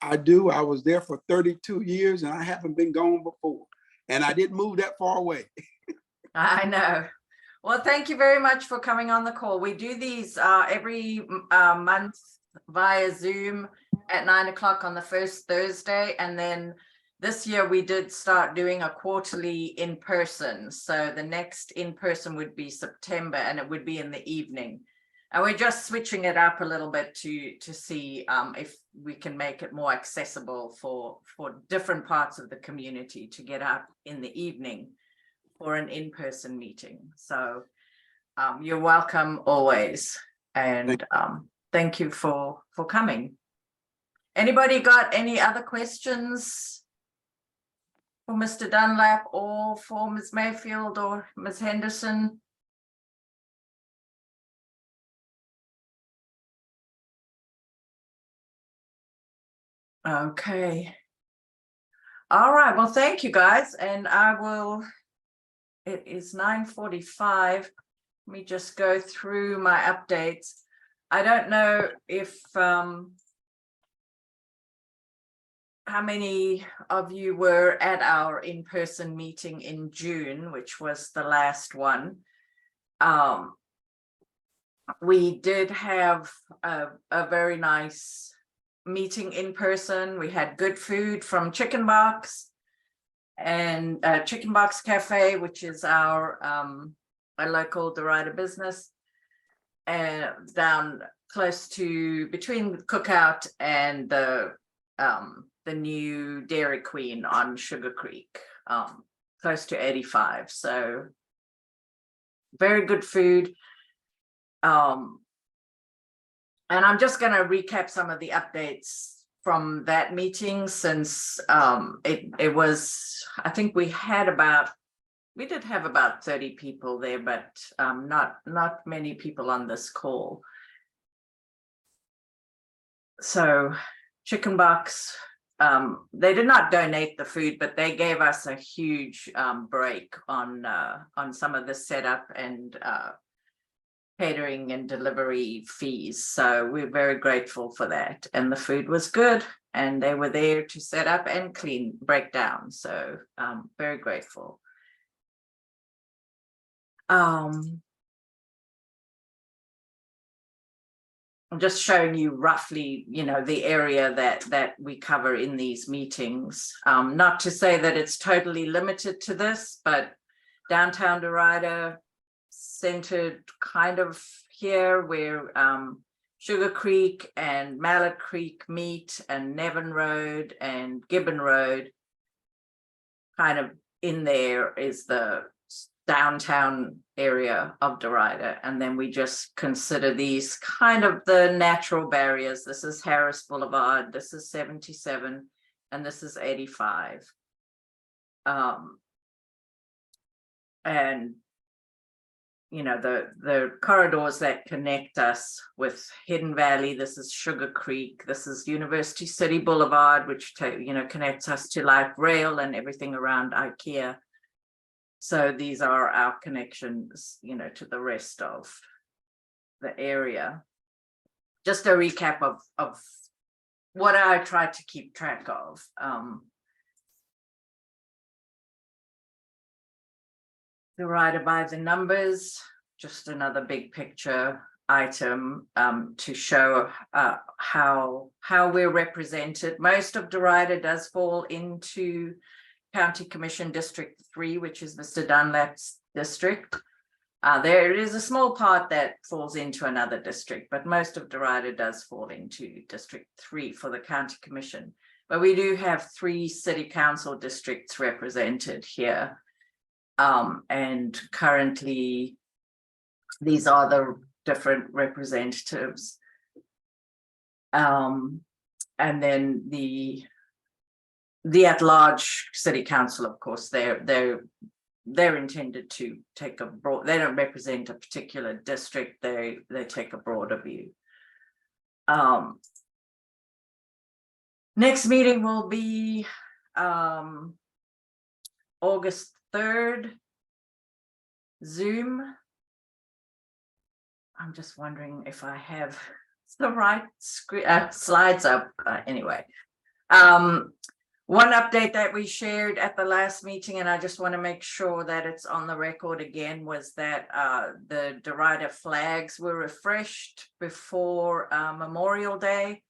I do. I was there for 32 years and I haven't been gone before. And I didn't move that far away. I know. Well, thank you very much for coming on the call. We do these every month via Zoom at 9 o'clock on the first Thursday. And then this year we did start doing a quarterly in person. So the next in person would be September, and it would be in the evening. And we're just switching it up a little bit to see if we can make it more accessible for different parts of the community to get up in the evening for an in-person meeting. So you're welcome always. And thank you for coming. Anybody got any other questions for Mr. Dunlap or for Ms. Mayfield or Ms. Henderson? Okay. All right. Well, thank you guys. And it is 9:45. Let me just go through my updates. I don't know if how many of you were at our in-person meeting in June, which was the last one. We did have a very nice meeting in person. We had good food from Chicken Box and Chicken Box Cafe, which is our a local Derita business, and down close to between Cookout and the new Dairy Queen on Sugar Creek, close to 85. So very good food. And I'm just going to recap some of the updates from that meeting, since it was, I think we did have about 30 people there, but not many people on this call. So Chicken Box, they did not donate the food, but they gave us a huge break on some of the setup and catering and delivery fees. So we're very grateful for that. And the food was good, and they were there to set up and break down. So very grateful. I'm just showing you roughly, the area that we cover in these meetings. Not to say that it's totally limited to this, but downtown Derita, centered kind of here where Sugar Creek and Mallet Creek meet, and Nevin Road and Gibbon Road, kind of in there is the downtown area of Derita. And then we just consider these kind of the natural barriers. This is Harris Boulevard, this is 77, and this is 85. And the corridors that connect us with Hidden Valley, this is Sugar Creek, this is University City Boulevard, which connects us to Light Rail and everything around IKEA. So these are our connections, to the rest of the area. Just a recap of what I try to keep track of. Derita by the numbers, just another big picture item to show how we're represented. Most of Derita does fall into County Commission District 3, which is Mr. Dunlap's district. There is a small part that falls into another district, but most of Derita does fall into District 3 for the County Commission. But we do have 3 city council districts represented here. And currently, these are the different representatives. And then the at-large city council, of course, they're intended to take a broad, they don't represent a particular district, they take a broader view. Next meeting will be August 3rd, Zoom. I'm just wondering if I have the right slides up. Anyway, one update that we shared at the last meeting, and I just want to make sure that it's on the record again, was that the Derita flags were refreshed before Memorial Day,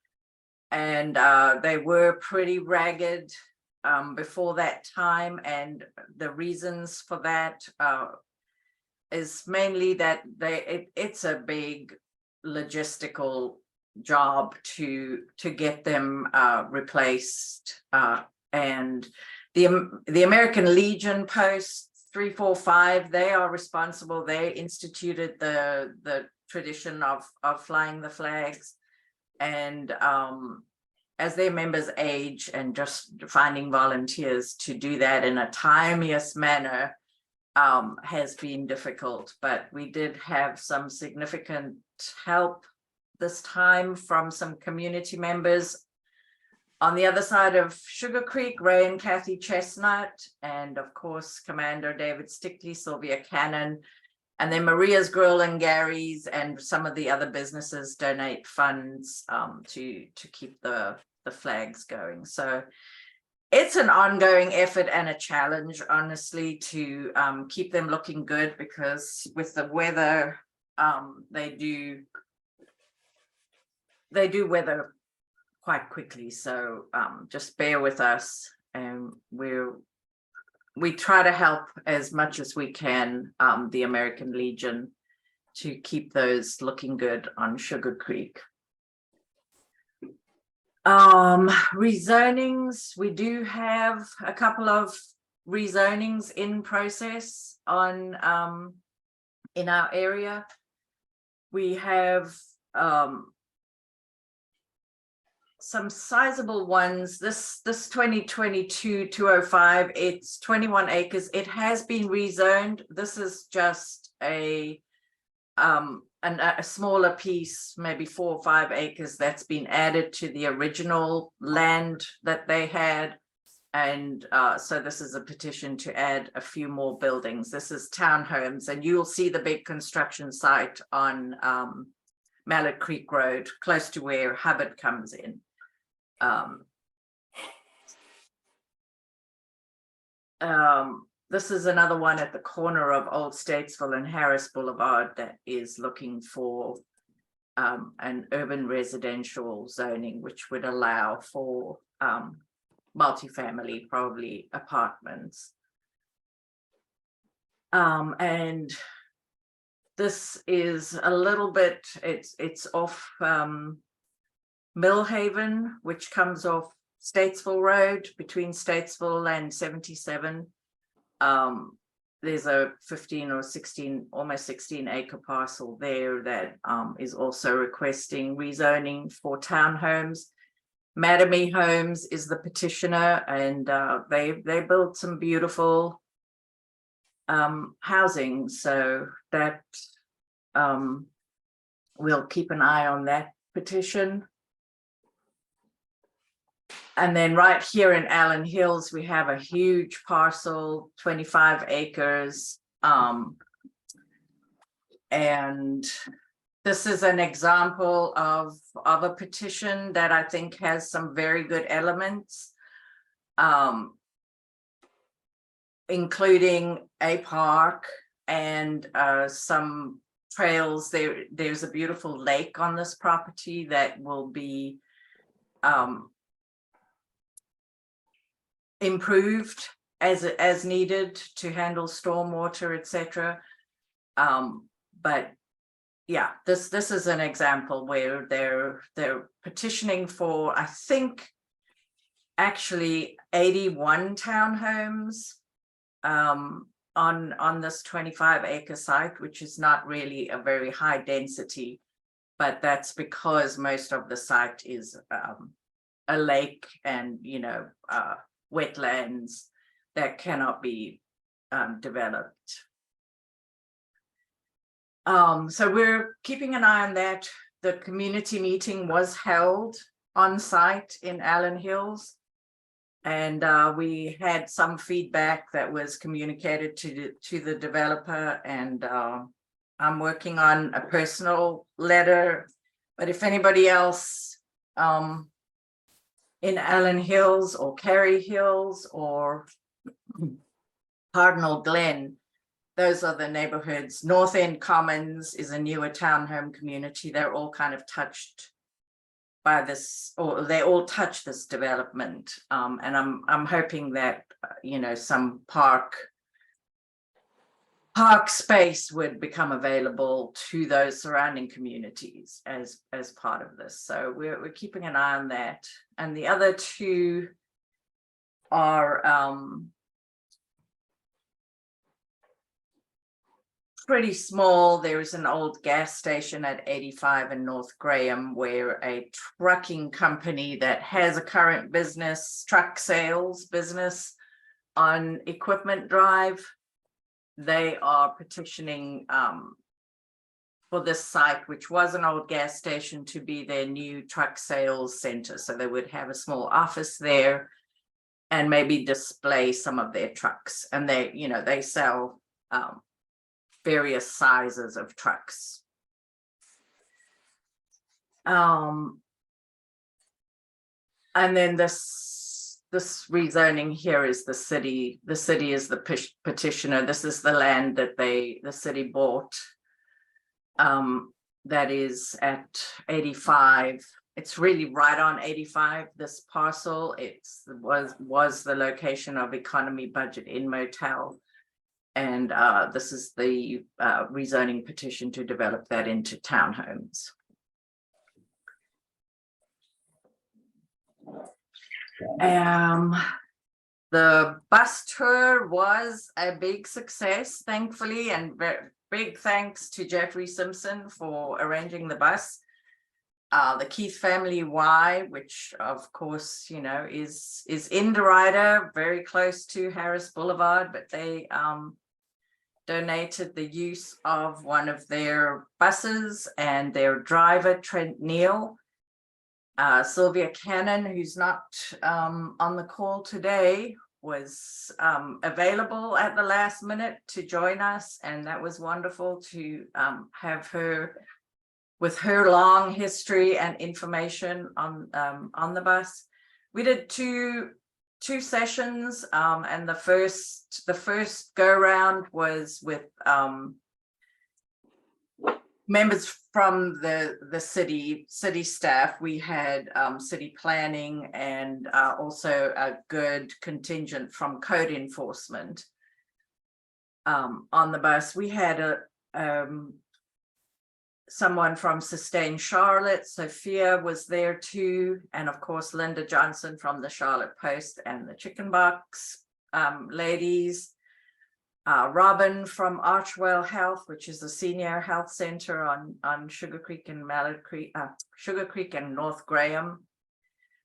and they were pretty ragged before that time, and the reasons for that is mainly that it's a big logistical job to get them replaced, and the American Legion post 345, they are responsible. They instituted the tradition of flying the flags, and as their members age, and just finding volunteers to do that in a timeous manner has been difficult. But we did have some significant help this time from some community members on the other side of Sugar Creek, Ray and Kathy Chestnut, and of course Commander David Stickley, Sylvia Cannon, and then Maria's Grill and Gary's, and some of the other businesses donate funds to keep the flags going. So it's an ongoing effort and a challenge, honestly, to keep them looking good, because with the weather, they do weather quite quickly. So just bear with us, and we try to help as much as we can the American Legion to keep those looking good on Sugar Creek. Rezonings, we do have a couple of rezonings in process on in our area. We have some sizable ones. This 2022-205, it's 21 acres. It has been rezoned. This is just a smaller piece, maybe 4 or 5 acres, that's been added to the original land that they had. And so this is a petition to add a few more buildings. This is townhomes, and you'll see the big construction site on Mallet Creek Road, close to where Hubbard comes in. This is another one at the corner of Old Statesville and Harris Boulevard that is looking for an urban residential zoning, which would allow for multifamily, probably apartments. And this is a little bit, it's off Millhaven, which comes off Statesville Road between Statesville and 77. There's a 15 or 16, almost 16 acre parcel there that is also requesting rezoning for townhomes. Madame Homes is the petitioner, and they built some beautiful housing, so that we'll keep an eye on that petition. And then right here in Allen Hills, we have a huge parcel, 25 acres. And this is an example of a petition that I think has some very good elements, including a park and some trails. There's a beautiful lake on this property that will be improved as needed to handle stormwater, etc. But yeah, this is an example where they're petitioning for, I think, actually 81 townhomes on this 25-acre site, which is not really a very high density, but that's because most of the site is a lake and, you know, wetlands that cannot be developed. So we're keeping an eye on that. The community meeting was held on site in Allen Hills, and we had some feedback that was communicated to the developer, and I'm working on a personal letter. But if anybody else in Allen Hills or Cary Hills or Cardinal Glen, those are the neighborhoods. North End Commons is a newer townhome community. They're all kind of touched by this, or they all touch this development. And I'm hoping that, you know, some park space would become available to those surrounding communities as part of this. So we're keeping an eye on that. And the other two are pretty small. There is an old gas station at 85 in North Graham where a trucking company that has a current business, truck sales business on Equipment Drive, they are petitioning for this site, which was an old gas station, to be their new truck sales center. So they would have a small office there and maybe display some of their trucks. And they, you know, they sell various sizes of trucks. And then this rezoning here is the city. The city is the petitioner. This is the land that the city bought. That is at 85. It's really right on 85. This parcel. Was the location of Economy Budget Inn Motel. And this is the rezoning petition to develop that into townhomes. The bus tour was a big success, thankfully, and big thanks to Jeffrey Simpson for arranging the bus. The Keith Family Y, which of course, you know, is in Derita, very close to Harris Boulevard, but they donated the use of one of their buses, and their driver, Trent Neal. Sylvia Cannon, who's not on the call today, was available at the last minute to join us, and that was wonderful to have her with her long history and information on the bus. We did two sessions, and the first go round was with members from the city staff. We had city planning and also a good contingent from code enforcement on the bus. We had someone from Sustain Charlotte, Sophia was there too, and of course Linda Johnson from the Charlotte Post and the Chicken Box ladies. Robin from Archwell Health, which is a senior health center on Sugar Creek and Mallard Creek, Sugar Creek and North Graham.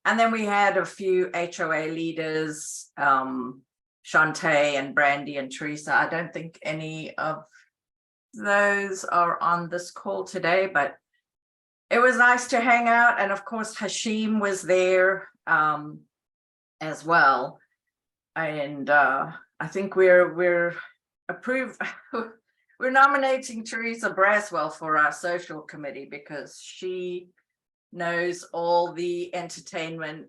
And then we had a few HOA leaders, Shantae and Brandy and Teresa. I don't think any of those are on this call today, but it was nice to hang out. And of course, Hashim was there as well. And I think we're approved. We're nominating Teresa Braswell for our social committee because she knows all the entertainment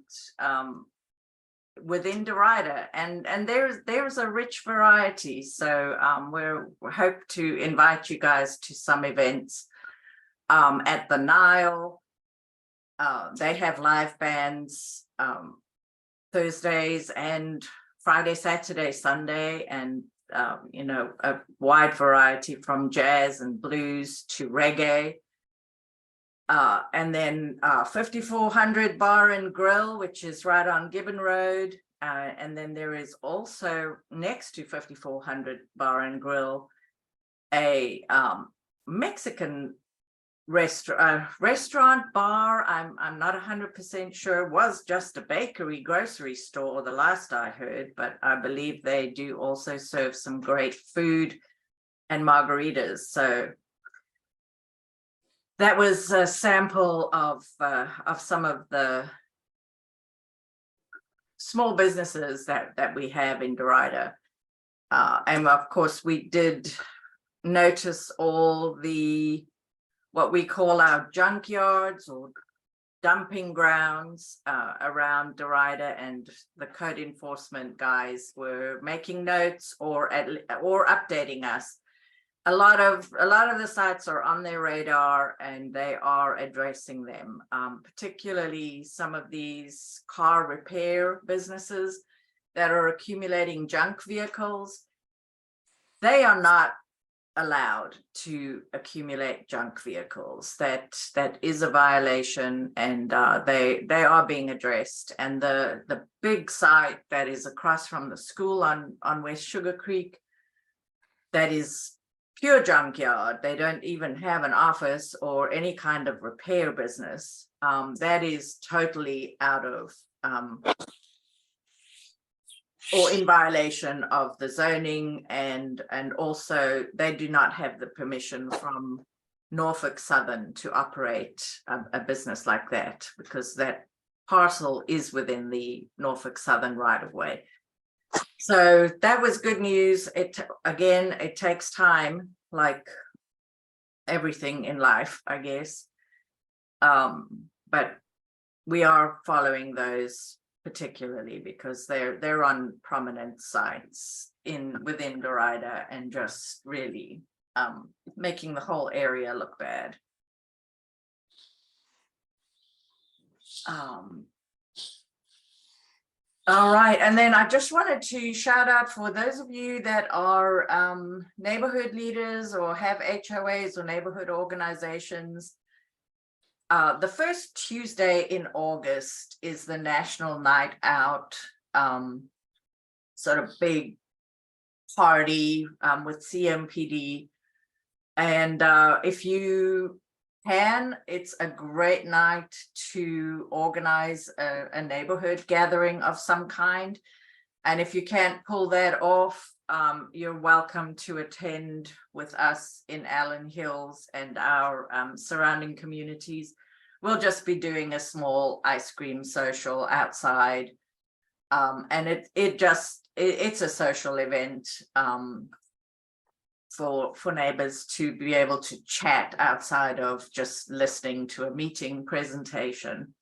within Derita, and there's a rich variety. So we hope to invite you guys to some events at the Nile. They have live bands Thursdays and Friday, Saturday, Sunday, and you know, a wide variety from jazz and blues to reggae. And then 5400 Bar and Grill, which is right on Gibbon Road. And then there is also next to 5400 Bar and Grill, a Mexican restaurant bar. I'm not 100% sure. Was just a bakery grocery store the last I heard, but I believe they do also serve some great food and margaritas. So that was a sample of some of the small businesses that we have in Derita. And of course, we did notice all the what we call our junkyards or dumping grounds around Derita, and the code enforcement guys were making notes or updating us. A lot of the sites are on their radar and they are addressing them, particularly some of these car repair businesses that are accumulating junk vehicles. They are not allowed to accumulate junk vehicles. That is a violation, and they are being addressed. And the big site that is across from the school on West Sugar Creek, that is pure junkyard. They don't even have an office or any kind of repair business. That is totally out of or in violation of the zoning, and also they do not have the permission from Norfolk Southern to operate a business like that, because that parcel is within the Norfolk Southern right of way. So that was good news. It takes time, like everything in life, I guess. But we are following those particularly because they're on prominent sites within Derita and just really making the whole area look bad. All right, and then I just wanted to shout out for those of you that are neighborhood leaders or have HOAs or neighborhood organizations. The first Tuesday in August is the National Night Out, sort of big party with CMPD. And if you can, it's a great night to organize a neighborhood gathering of some kind. And if you can't pull that off, you're welcome to attend with us in Allen Hills and our surrounding communities. We'll just be doing a small ice cream social outside. And it's a social event for neighbors to be able to chat outside of just listening to a meeting presentation.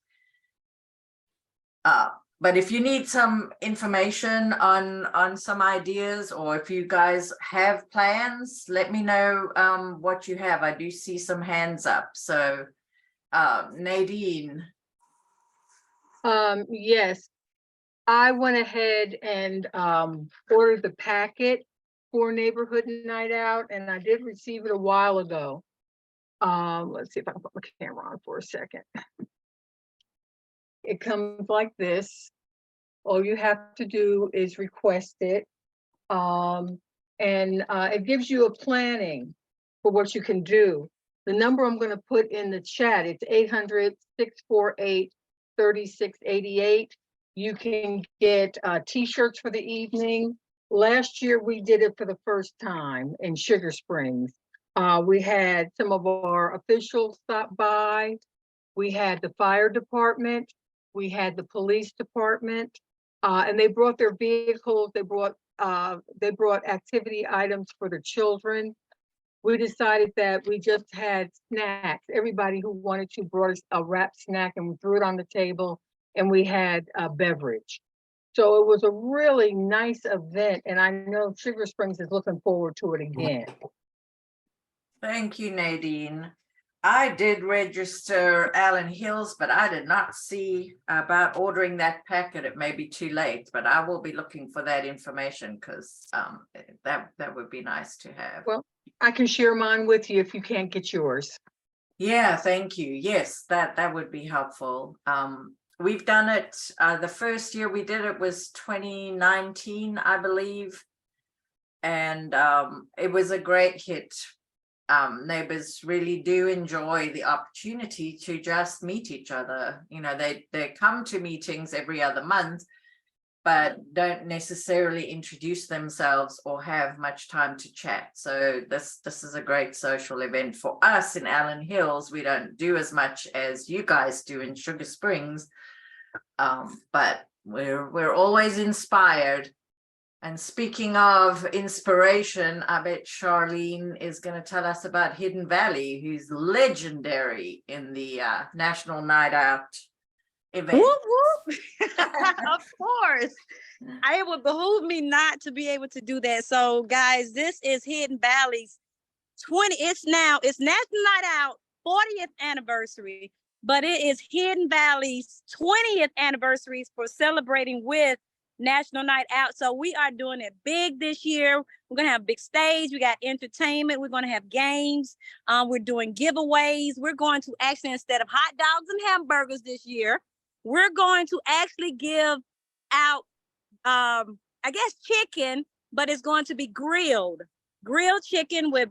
But if you need some information on some ideas, or if you guys have plans, let me know what you have. I do see some hands up. So Nadine. Yes, I went ahead and ordered the packet for Neighborhood Night Out, and I did receive it a while ago. Let's see if I can put my camera on for a second. It comes like this. All you have to do is request it. And it gives you a planning for what you can do. The number I'm going to put in the chat, it's 800-648-3688. You can get t-shirts for the evening. Last year, we did it for the first time in Sugar Springs. We had some of our officials stop by. We had the fire department. We had the police department. And they brought their vehicles. They brought activity items for the children. We decided that we just had snacks. Everybody who wanted to brought a wrapped snack, and we threw it on the table, and we had a beverage. So it was a really nice event, and I know Sugar Springs is looking forward to it again. Thank you, Nadine. I did register Allen Hills, but I did not see about ordering that packet. It may be too late, but I will be looking for that information because that would be nice to have. Well, I can share mine with you if you can't get yours. Yeah, thank you. Yes, that would be helpful. We've done it, the first year we did it was 2019, I believe. And it was a great hit. Neighbors really do enjoy the opportunity to just meet each other. You know, they come to meetings every other month, but don't necessarily introduce themselves or have much time to chat. So this is a great social event for us in Allen Hills. We don't do as much as you guys do in Sugar Springs, but we're always inspired. And speaking of inspiration, I bet Charlene is going to tell us about Hidden Valley, who's legendary in the National Night Out event. Whoop, whoop. Of course. It would behoove me not to be able to do that. So guys, this is Hidden Valley's it's National Night Out 40th anniversary, but it is Hidden Valley's 20th anniversary for celebrating with National Night Out. So we are doing it big this year. We're going to have a big stage. We got entertainment. We're going to have games. We're doing giveaways. We're going to actually, instead of hot dogs and hamburgers this year, we're going to actually give out, I guess, chicken, but it's going to be grilled chicken with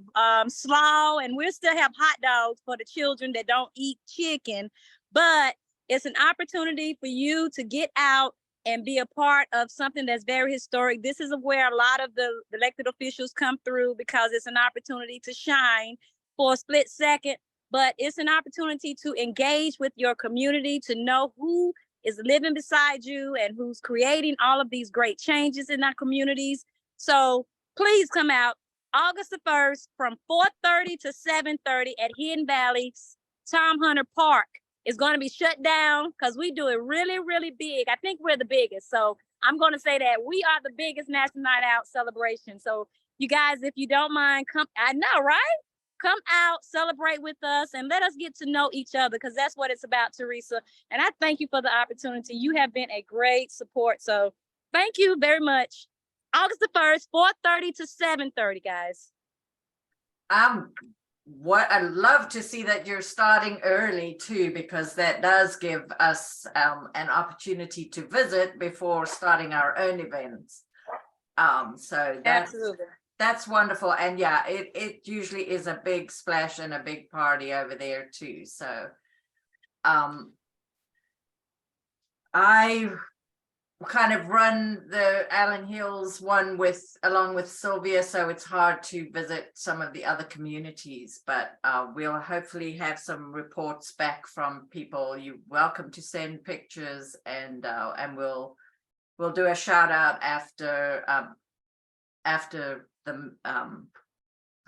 slaw, and we'll still have hot dogs for the children that don't eat chicken. But it's an opportunity for you to get out and be a part of something that's very historic. This is where a lot of the elected officials come through, because it's an opportunity to shine for a split second, but it's an opportunity to engage with your community, to know who is living beside you and who's creating all of these great changes in our communities. So please come out August the 1st from 4:30 to 7:30 at Hidden Valley. Tom Hunter Park is going to be shut down because we do it really, really big. I think we're the biggest. So I'm going to say that we are the biggest National Night Out celebration. So you guys, if you don't mind, come. I know, right? Come out, celebrate with us, and let us get to know each other, because that's what it's about, Teresa. And I thank you for the opportunity. You have been a great support. So thank you very much. August the 1st, 4:30 to 7:30, guys. What I'd love to see that you're starting early too, because that does give us an opportunity to visit before starting our own events. So that's wonderful. And yeah, it usually is a big splash and a big party over there too. So I kind of run the Allen Hills one along with Sylvia, so it's hard to visit some of the other communities, but we'll hopefully have some reports back from people. You're welcome to send pictures, and we'll do a shout out after the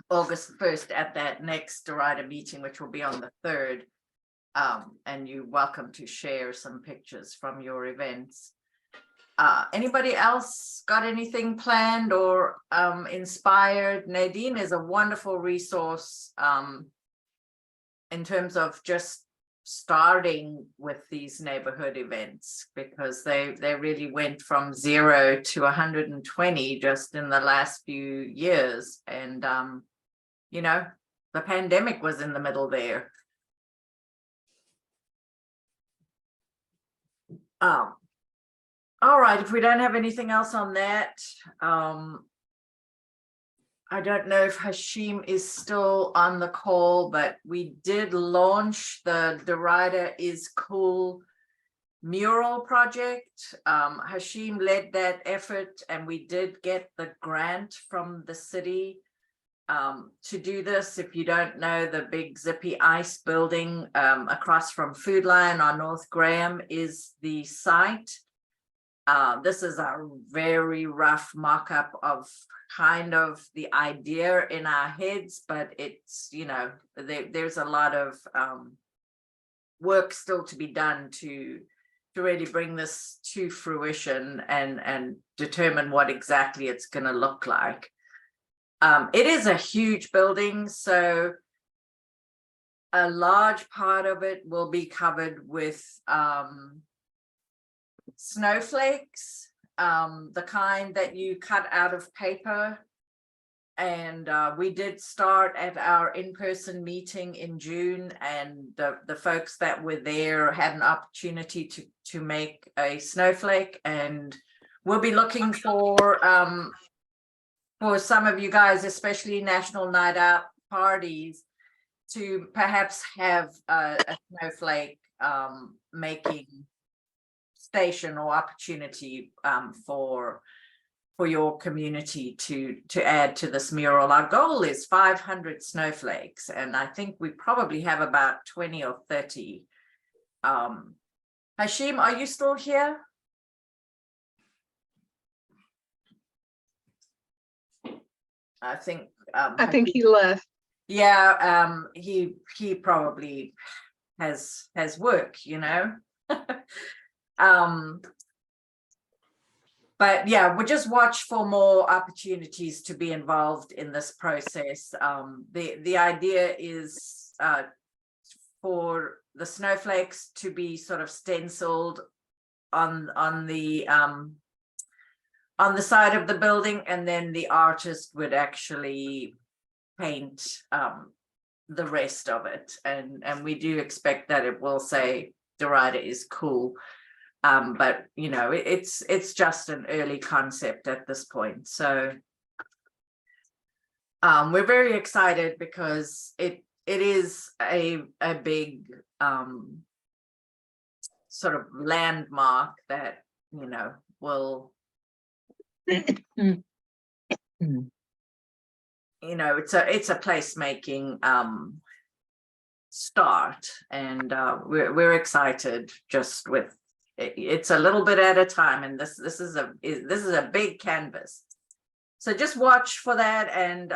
August 1st at that next Derita meeting, which will be on the 3rd, and you're welcome to share some pictures from your events. Anybody else got anything planned or inspired? Nadine is a wonderful resource in terms of just starting with these neighborhood events, because they really went from 0 to 120 just in the last few years. And, you know, the pandemic was in the middle there. All right, if we don't have anything else on that, I don't know if Hashim is still on the call, but we did launch the Derita is Cool mural project. Hashim led that effort, and we did get the grant from the city to do this. If you don't know, the big Zippy Ice building across from Food Lion on North Graham is the site. This is a very rough mock-up of kind of the idea in our heads, but it's, you know, there's a lot of work still to be done to really bring this to fruition and determine what exactly it's going to look like. It is a huge building, so a large part of it will be covered with snowflakes, the kind that you cut out of paper. And we did start at our in-person meeting in June, and the folks that were there had an opportunity to make a snowflake, and we'll be looking for some of you guys, especially National Night Out parties, to perhaps have a snowflake making station or opportunity for your community to add to this mural. Our goal is 500 snowflakes, and I think we probably have about 20 or 30. Hashim, are you still here? I think he left. Yeah, he probably has work, you know. But yeah, we'll just watch for more opportunities to be involved in this process. The idea is for the snowflakes to be sort of stenciled on the side of the building, and then the artist would actually paint the rest of it. And we do expect that it will say Derita is cool. But you know, it's just an early concept at this point. So we're very excited because it is a big sort of landmark that, you know, will you know, it's a placemaking start, and we're excited just with. It's a little bit at a time, and this is a big canvas. So just watch for that, and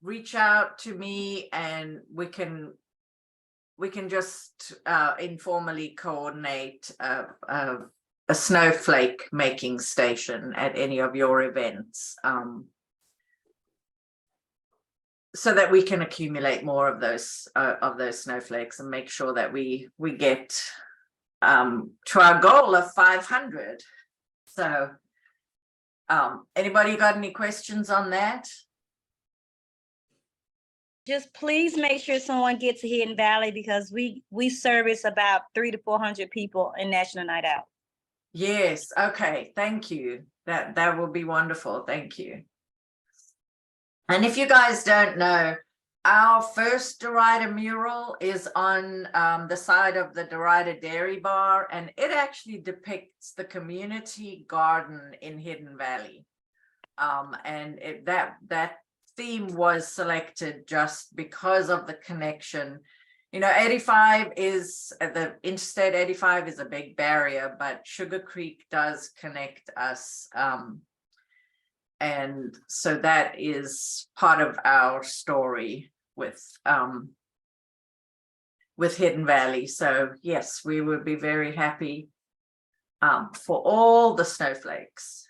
reach out to me, and we can just informally coordinate a snowflake making station at any of your events, so that we can accumulate more of those snowflakes and make sure that we get to our goal of 500. So anybody got any questions on that? Just please make sure someone gets to Hidden Valley, because we service about 300 to 400 people in National Night Out. Yes, okay, thank you. That will be wonderful, thank you. And if you guys don't know, our first Derita mural is on the side of the Derita Dairy Bar, and it actually depicts the community garden in Hidden Valley. And that theme was selected just because of the connection. You know, 85 is, the Interstate 85 is a big barrier, but Sugar Creek does connect us. And so that is part of our story with Hidden Valley. So yes, we would be very happy for all the snowflakes.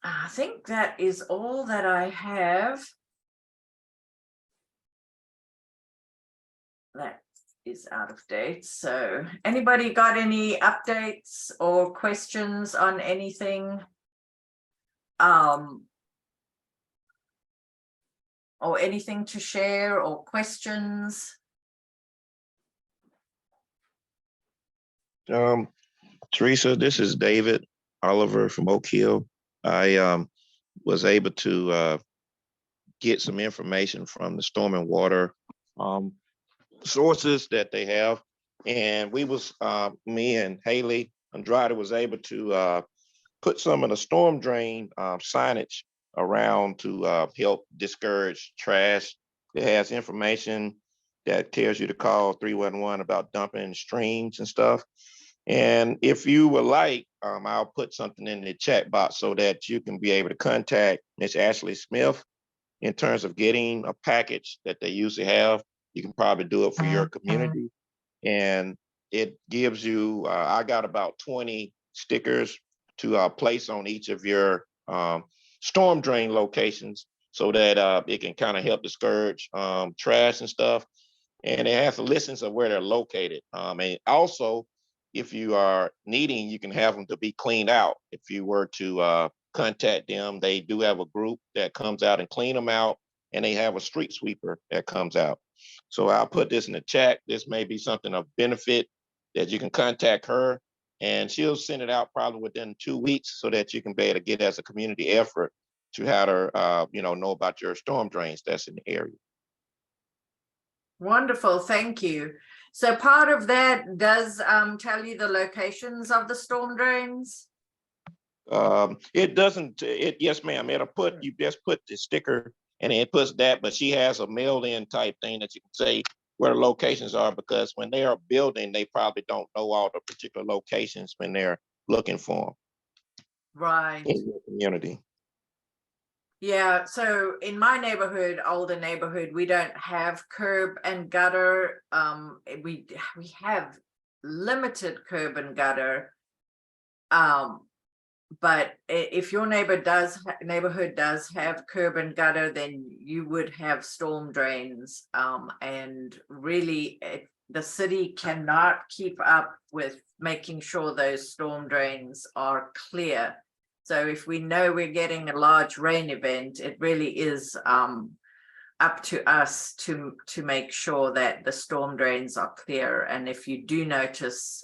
I think that is all that I have. That is out of date. So anybody got any updates or questions on anything? Or anything to share or questions? Teresa, this is David Oliver from Oak Hill. I was able to get some information from the storm and water sources that they have. And we was, me and Haley Andrade was able to put some of the storm drain signage around to help discourage trash. It has information that tells you to call 311 about dumping in streams and stuff. And if you would like, I'll put something in the chat box so that you can be able to contact Ms. Ashley Smith in terms of getting a package that they usually have. You can probably do it for your community. And it gives you, I got about 20 stickers to place on each of your storm drain locations so that it can kind of help discourage trash and stuff. And it has lists of where they're located. And also, if you are needing, you can have them to be cleaned out. If you were to contact them, they do have a group that comes out and clean them out, and they have a street sweeper that comes out. So I'll put this in the chat. This may be something of benefit that you can contact her, and she'll send it out probably within 2 weeks so that you can be able to get as a community effort to how to know about your storm drains that's in the area. Wonderful, thank you. So part of that does tell you the locations of the storm drains? It doesn't, yes, ma'am. It'll put, you just put the sticker and it puts that, but she has a mailed in type thing that you can say where the locations are, because when they are building, they probably don't know all the particular locations when they're looking for them. Right. In your community. Yeah, so in my neighborhood, older neighborhood, we don't have curb and gutter. We have limited curb and gutter. But if your neighborhood does have curb and gutter, then you would have storm drains. And really, the city cannot keep up with making sure those storm drains are clear. So if we know we're getting a large rain event, it really is up to us to make sure that the storm drains are clear. And if you do notice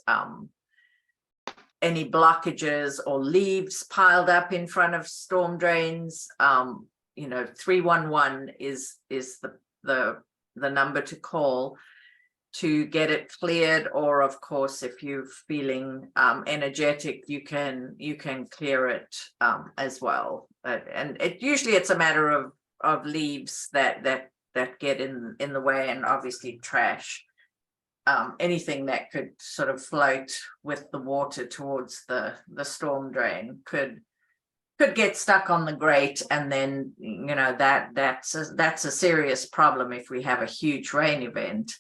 any blockages or leaves piled up in front of storm drains, 311 is the number to call to get it cleared. Or of course, if you're feeling energetic, you can clear it as well. And usually it's a matter of leaves that get in the way, and obviously trash. Anything that could sort of float with the water towards the storm drain could get stuck on the grate, and then that's a serious problem if we have a huge rain event,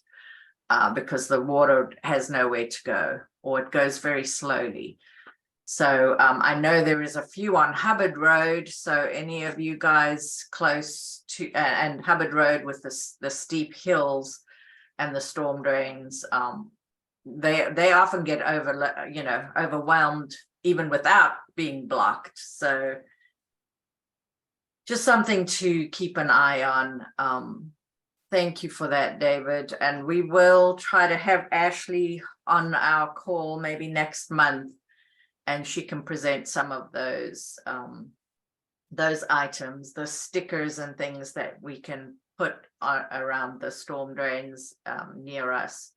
because the water has nowhere to go, or it goes very slowly. So I know there is a few on Hubbard Road. So any of you guys close to and Hubbard Road with the steep hills and the storm drains, they often get overwhelmed even without being blocked. So just something to keep an eye on. Thank you for that, David. And we will try to have Ashley on our call maybe next month, and she can present some of those items, the stickers and things that we can put around the storm drains near us,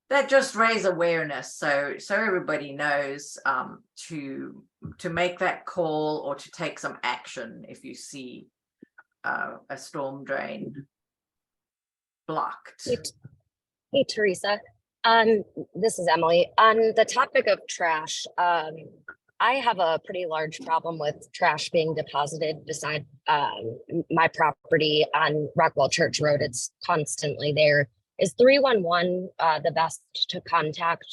that just raise awareness, so everybody knows to make that call or to take some action if you see a storm drain blocked. Hey, Teresa. This is Emily. On the topic of trash, I have a pretty large problem with trash being deposited beside my property on Rockwell Church Road. It's constantly there. Is 311 the best to contact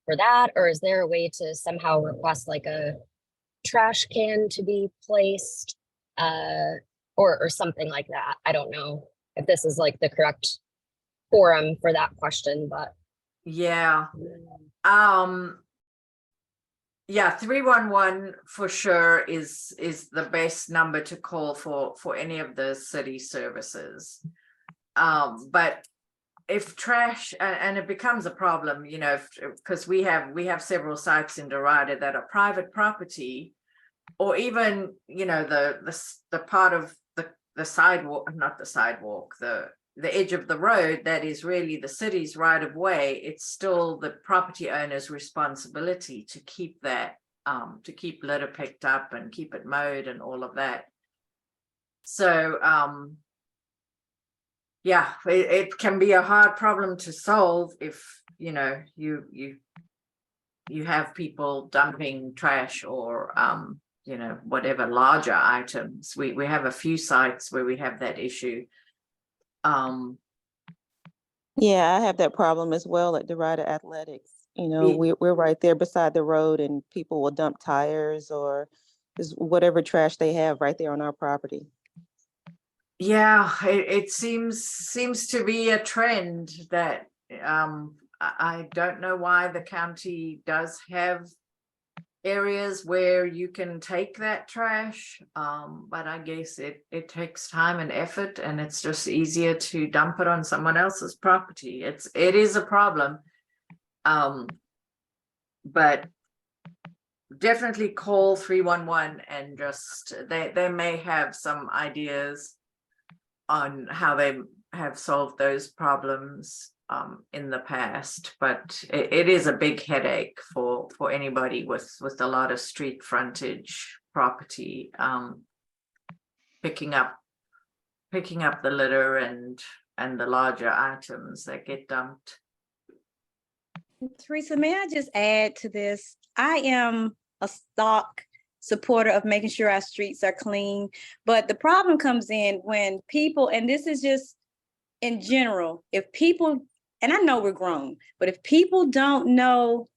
for that? Or is there a way to somehow request like a trash can to be placed or something like that? I don't know if this is like the correct forum for that question, but. Yeah. Yeah, 311 for sure is the best number to call for any of the city services. But if trash, and it becomes a problem, because we have several sites in Derita that are private property, or even the part of the sidewalk, not the sidewalk, the edge of the road that is really the city's right of way. It's still the property owner's responsibility to keep that, to keep litter picked up and keep it mowed and all of that. So yeah, it can be a hard problem to solve if you have people dumping trash or whatever larger items. We have a few sites where we have that issue. Yeah, I have that problem as well at Derita Athletics. We're right there beside the road, and people will dump tires or Just whatever trash they have right there on our property. Yeah, it seems to be a trend that I don't know why the county does have areas where you can take that trash, but I guess it takes time and effort, and it's just easier to dump it on someone else's property. It is a problem, but definitely call 311 and just they may have some ideas on how they have solved those problems in the past, but it is a big headache for anybody with a lot of street frontage property, picking up the litter and the larger items that get dumped. Teresa, may I just add to this? I am a stock supporter of making sure our streets are clean, but the problem comes in when people, and this is just in general, if people, and I know we're grown, but if people don't know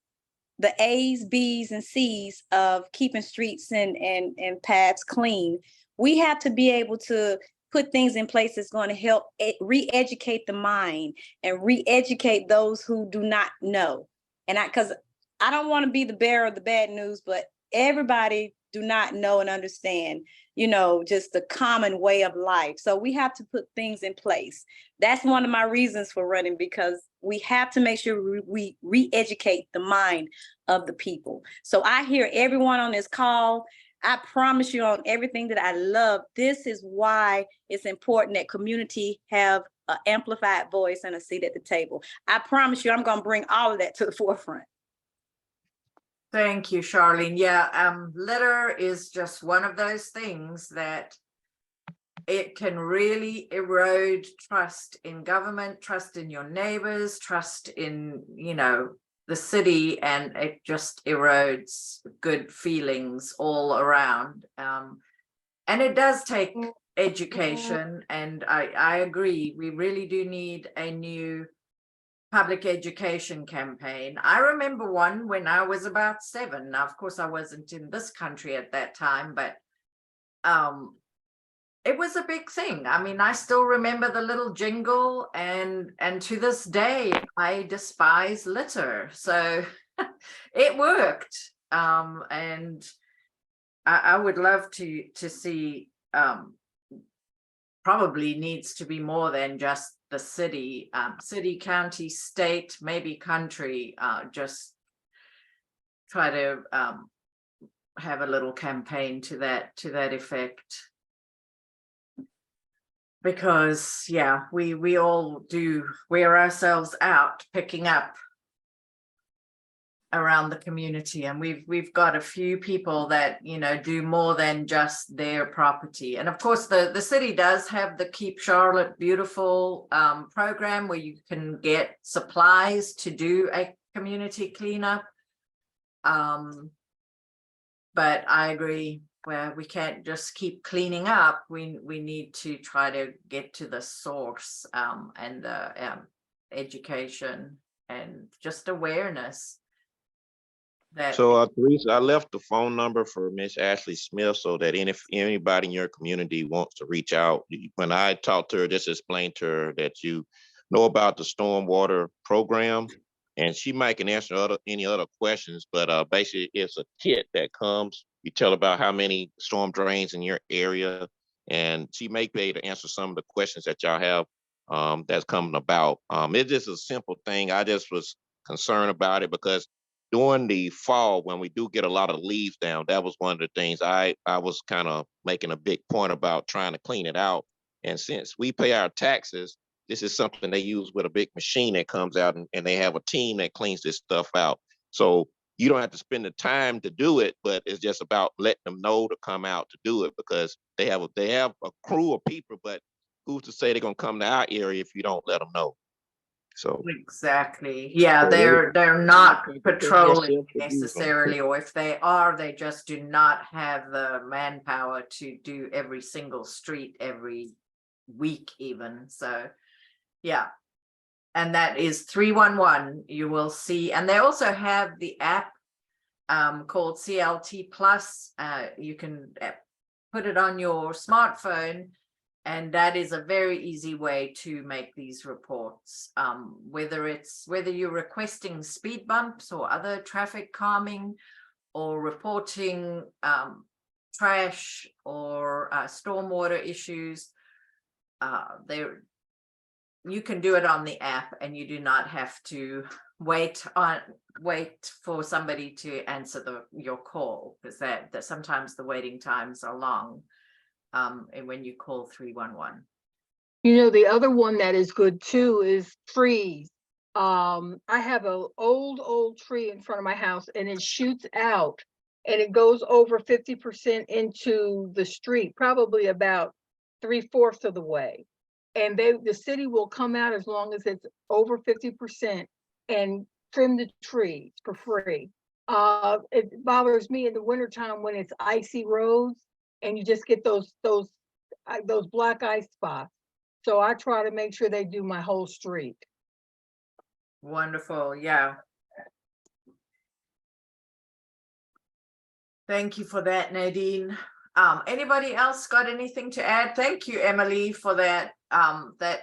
the A's, B's, and C's of keeping streets and paths clean, we have to be able to put things in place that's going to help re-educate the mind and re-educate those who do not know. And because I don't want to be the bearer of the bad news, but everybody do not know and understand, just the common way of life. So we have to put things in place. That's one of my reasons for running, because we have to make sure we re-educate the mind of the people. So I hear everyone on this call. I promise you on everything that I love, this is why it's important that community have an amplified voice and a seat at the table. I promise you, I'm going to bring all of that to the forefront. Thank you, Charlene. Yeah, litter is just one of those things that it can really erode trust in government, trust in your neighbors, trust in, the city, and it just erodes good feelings all around. And it does take education, and I agree, we really do need a new public education campaign. I remember one when I was about 7. Now, of course, I wasn't in this country at that time, but it was a big thing. I mean, I still remember the little jingle, and to this day, I despise litter. So it worked. And I would love to see, probably needs to be more than just the city, county, state, maybe country, just try to have a little campaign to that effect. Because yeah, we all do wear ourselves out picking up around the community, and we've got a few people that do more than just their property. And of course the city does have the Keep Charlotte Beautiful program, where you can get supplies to do a community cleanup, but I agree, where we can't just keep cleaning up. We need to try to get to the source, and the education and just awareness. So Teresa, I left the phone number for Miss Ashley Smith, so that if anybody in your community wants to reach out, when I talked to her, just explain to her that you know about the stormwater program, and she might can answer any other questions. But basically, it's a kit that comes. You tell about how many storm drains in your area, and she may be able to answer some of the questions that y'all have that's coming about. It's just a simple thing. I just was concerned about it because during the fall, when we do get a lot of leaves down, that was one of the things I was kind of making a big point about, trying to clean it out. And since we pay our taxes, this is something they use with a big machine that comes out, and they have a team that cleans this stuff out. So you don't have to spend the time to do it, but it's just about letting them know to come out to do it, because they have a crew of people, but who's to say they're gonna come to our area if you don't let them know? So exactly, yeah, So they're not they patrolling self-produce them. necessarily, or if they are, they just do not have the manpower to do every single street every week even. So yeah, and that is 311. You will see, and they also have the app called CLT Plus. You can put it on your smartphone, and that is a very easy way to make these reports. Whether you're requesting speed bumps or other traffic calming, or reporting trash or stormwater issues, you can do it on the app, and you do not have to wait for somebody to answer your call, because that sometimes the waiting times are long, and when you call 311. You know, the other one that is good too is trees. I have an old tree in front of my house, and it shoots out and it goes over 50% into the street, probably about 3/4 of the way. And the city will come out as long as it's over 50% and trim the trees for free. It bothers me in the wintertime when it's icy roads and you just get those black ice spots. So I try to make sure they do my whole street. Wonderful, yeah. Thank you for that, Nadine. Anybody else got anything to add? Thank you, Emily, for that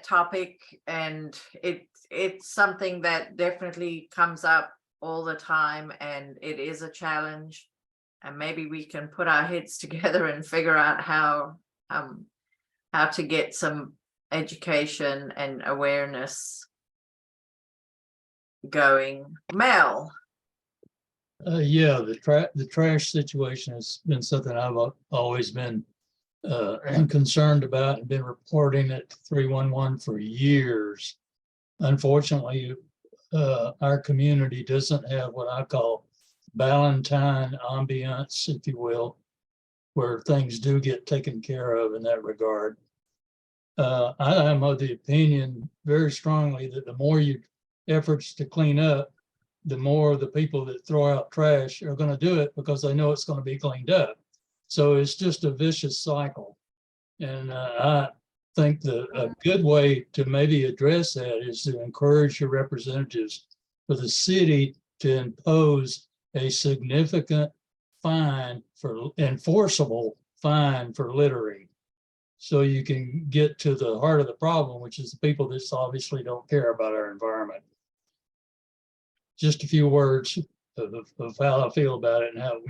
topic. And it's something that definitely comes up all the time, and it is a challenge. And maybe we can put our heads together and figure out how to get some education and awareness going. Mel. Yeah, the trash situation has been something I've always been concerned about and been reporting at 311 for years. Unfortunately, our community doesn't have what I call Valentine ambiance, if you will, where things do get taken care of in that regard. I am of the opinion very strongly that the more efforts to clean up, the more the people that throw out trash are going to do it because they know it's going to be cleaned up. So it's just a vicious cycle. And I think a good way to maybe address that is to encourage your representatives for the city to impose a significant enforceable fine for littering. So you can get to the heart of the problem, which is the people that obviously don't care about our environment. Just a few words of how I feel about it, and how,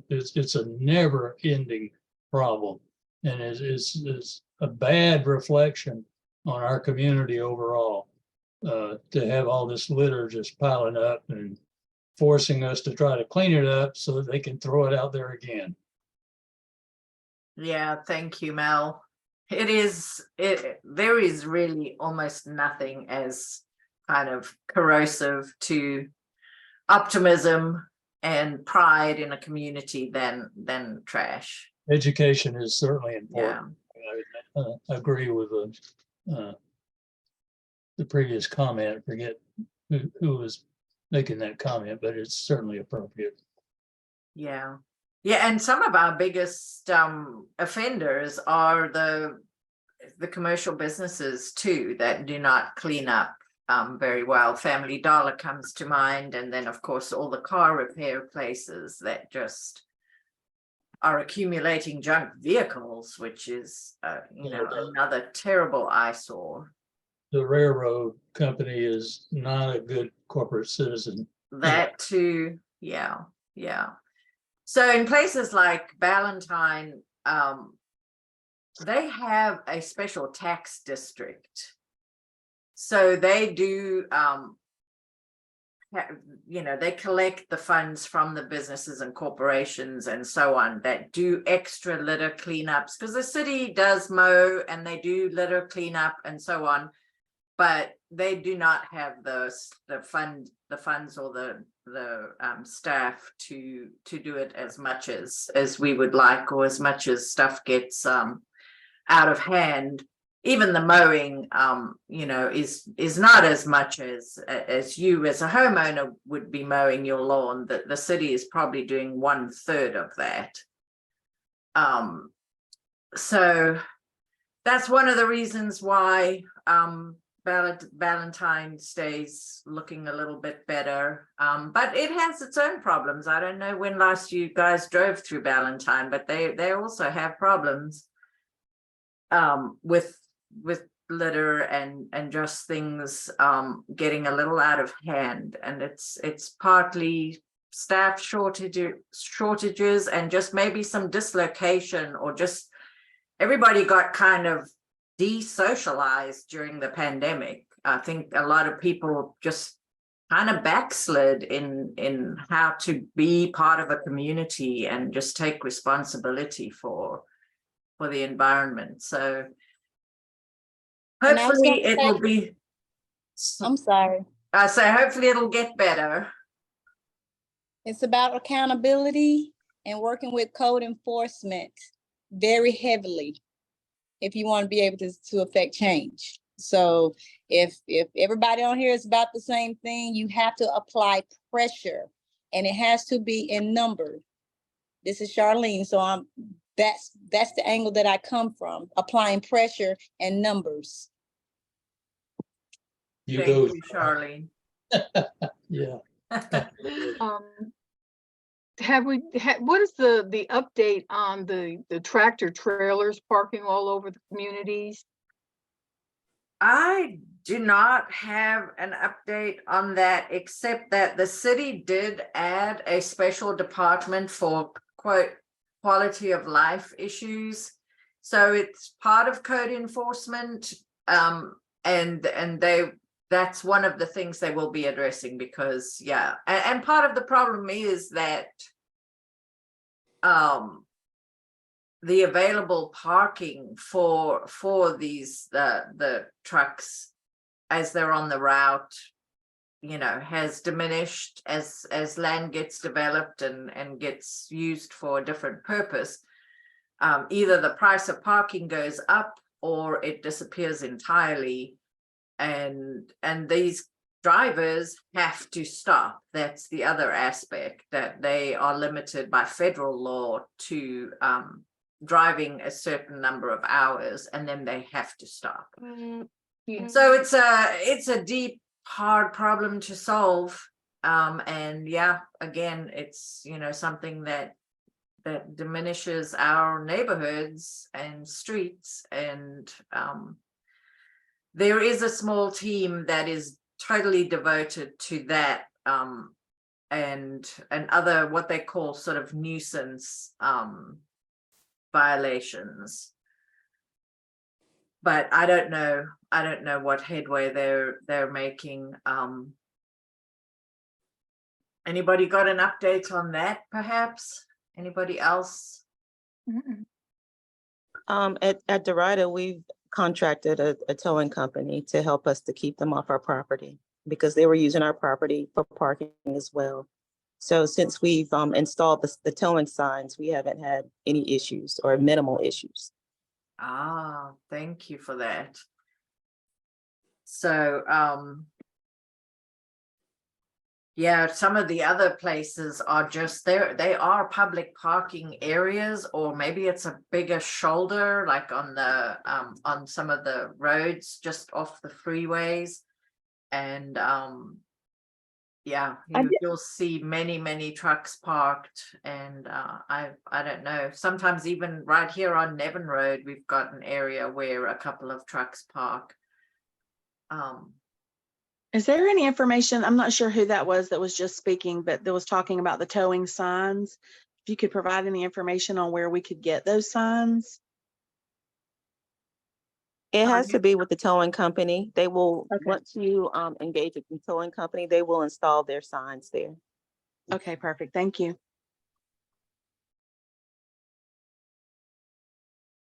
it's a never-ending problem, and it's a bad reflection on our community overall, to have all this litter just piling up and forcing us to try to clean it up so that they can throw it out there again. Yeah, thank you, Mel. There is really almost nothing as kind of corrosive to optimism and pride in a community than trash. Education is certainly important. Yeah. I agree with the previous comment. I forget who was making that comment, but it's certainly appropriate. Yeah. Yeah, and some of our biggest offenders are the commercial businesses too that do not clean up very well. Family Dollar comes to mind, and then of course all the car repair places that just are accumulating junk vehicles, which is another terrible eyesore. The railroad company is not a good corporate citizen. That too, yeah. So in places like Ballantyne, they have a special tax district. So they do, they collect the funds from the businesses and corporations and so on that do extra litter cleanups, because the city does mow and they do litter cleanup and so on, but they do not have the funds or the staff to do it as much as we would like, or as much as stuff gets out of hand. Even the mowing, is not as much as you as a homeowner would be mowing your lawn. That the city is probably doing 1/3 of that. So that's one of the reasons why Valentine's Day's looking a little bit better, but it has its own problems. I don't know when last you guys drove through Valentine, but they also have problems with litter and just things getting a little out of hand, and it's partly staff shortages and just maybe some dislocation, or just everybody got kind of desocialized during the pandemic. I think a lot of people just kind of backslid in how to be part of a community and just take responsibility for the environment. So And I was hopefully gonna it say- will be. I'm sorry. I say hopefully it'll get better. It's about accountability and working with code enforcement very heavily if you want to be able to affect change. So if everybody on here is about the same thing, you have to apply pressure, and it has to be in numbers. This is Charlene, so that's the angle that I come from, applying pressure and numbers. You Thank go. you, Charlene. Yeah. What is the update on the tractor trailers parking all over the communities? I do not have an update on that, except that the city did add a special department for quote quality of life issues. So it's part of code enforcement, and that's one of the things they will be addressing, because yeah, and part of the problem is that the available parking for these the trucks as they're on the route, you know, has diminished as land gets developed and gets used for a different purpose. Either the price of parking goes up or it disappears entirely, and these drivers have to stop. That's the other aspect, that they are limited by federal law to driving a certain number of hours, and then they have to stop. So it's a deep, hard problem to solve, and yeah, again, it's, you know, something that diminishes our neighborhoods and streets, and there is a small team that is totally devoted to that, and other what they call sort of nuisance violations. But I don't know what headway they're making. Anybody got an update on that, perhaps? Anybody else? At Derita, we've contracted a towing company to help us to keep them off our property, because they were using our property for parking as well. So since we've installed the towing signs, we haven't had any issues or minimal issues. Ah, thank you for that. So, yeah, some of the other places are just they are public parking areas, or maybe it's a bigger shoulder, like on the on some of the roads just off the freeways, and yeah, you'll see many trucks parked, and I don't know, sometimes even right here on Nevin Road we've got an area where a couple of trucks park. Is there any information? I'm not sure who that was just speaking, but that was talking about the towing signs. If you could provide any information on where we could get those signs? It has to be with the towing company. They will, once you engage with the towing company, they will install their signs there. Okay, perfect. Thank you.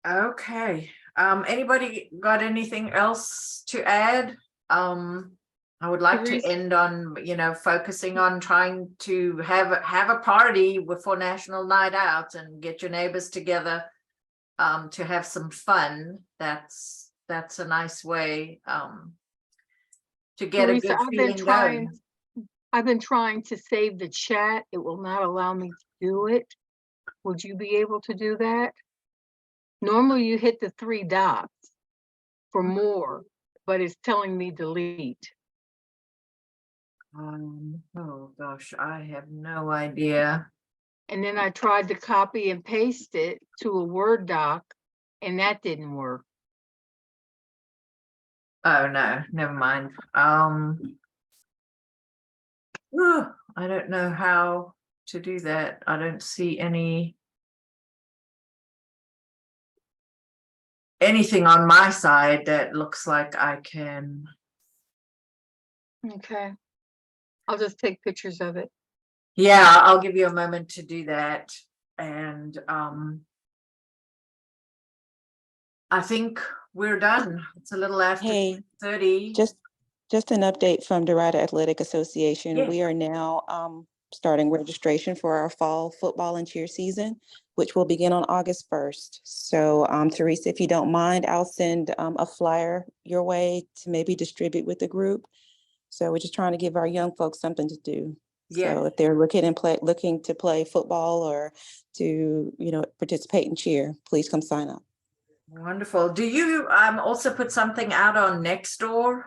Okay, anybody got anything else to add? I would like to end on, you know, focusing on trying to have a party for National Night Out and get your neighbors together to have some fun. That's a nice way to get a good feeling going. I've been trying to save the chat. It will not allow me to do it. Would you be able to do that? Normally you hit the 3 dots for more, but it's telling me delete. Oh gosh, I have no idea. And then I tried to copy and paste it to a Word doc, and that didn't work. Oh no, never mind. I don't know how to do that. I don't see anything on my side that looks like I can. Okay. I'll just take pictures of it. Yeah, I'll give you a moment to do that. And I think we're done. It's a little after Hey, 30. Just an update from Derita Athletic Association. Yes. We are now starting registration for our fall football and cheer season, which will begin on August 1st. So Teresa, if you don't mind, I'll send a flyer your way to maybe distribute with the group. So we're just trying to give our young folks something to do. Yeah. So if they're looking to play football or to, participate in cheer, please come sign up. Wonderful. Do you also put something out on Nextdoor?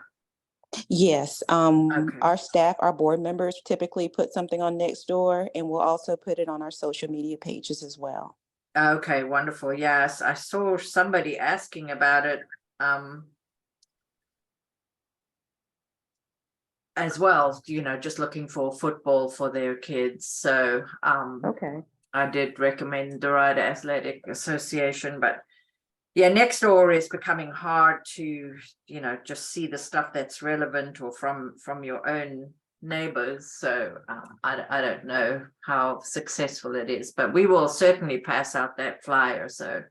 Yes, our staff, our board members typically put something on Nextdoor, and we'll also put it on our social media pages as well. Okay, wonderful. Yes, I saw somebody asking about it as well, just looking for football for their kids. So Okay. I did recommend Derita Athletic Association, but yeah, Nextdoor is becoming hard to, just see the stuff that's relevant or from your own neighbors. So I don't know how successful it is, but we will certainly pass out that flyer. So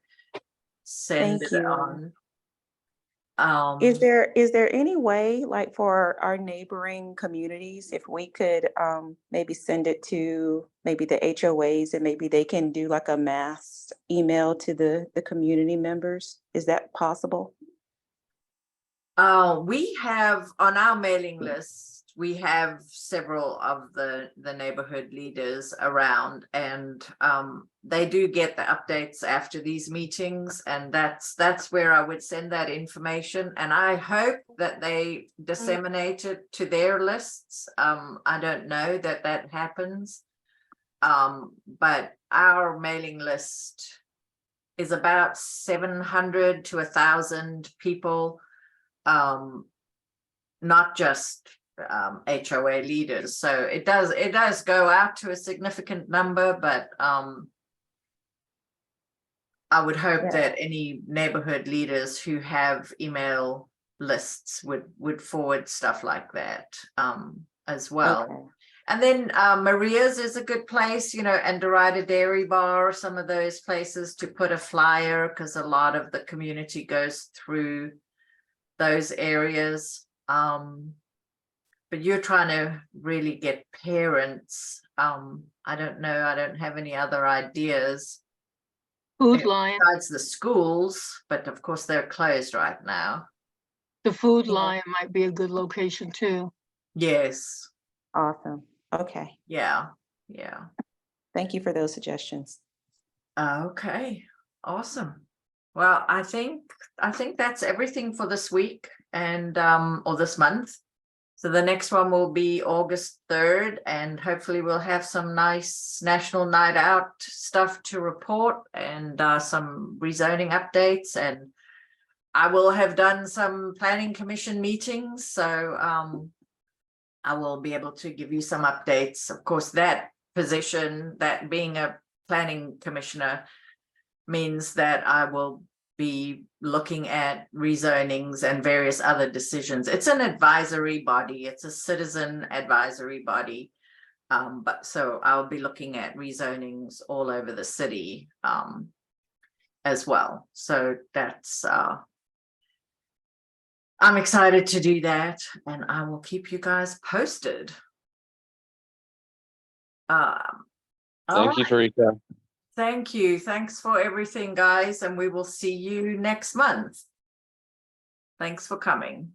send Thank it you. on. Is there any way, like for our neighboring communities, if we could maybe send it to maybe the HOAs and maybe they can do like a mass email to the community members? Is that possible? We have on our mailing list, we have several of the neighborhood leaders around, and they do get the updates after these meetings, and that's where I would send that information, and I hope that they disseminate it to their lists. I don't know that happens, but our mailing list is about 700 to 1,000 people, not just HOA leaders. So it does go out to a significant number, but I would hope that any neighborhood leaders who have email lists would forward stuff like that as well. Okay. And then Maria's is a good place, and Derita Dairy Bar, some of those places to put a flyer, because a lot of the community goes through those areas. But you're trying to really get parents. I don't know. I don't have any other ideas. Food Lion. Besides the schools, but of course they're closed right now. The Food Lion might be a good location too. Yes. Awesome. Okay. Yeah. Thank you for those suggestions. Okay. Awesome. Well, I think that's everything for this week and or this month. So the next one will be August 3rd, and hopefully we'll have some nice National Night Out stuff to report and some rezoning updates, and I will have done some planning commission meetings, so I will be able to give you some updates. Of course, that position, that being a planning commissioner, means that I will be looking at rezonings and various other decisions. It's an advisory body. It's a citizen advisory body. But so I'll be looking at rezonings all over the city as well. So that's, I'm excited to do that, and I will keep you guys posted. Thank you, Teresa. Thank you. Thanks for everything, guys, and we will see you next month. Thanks for coming.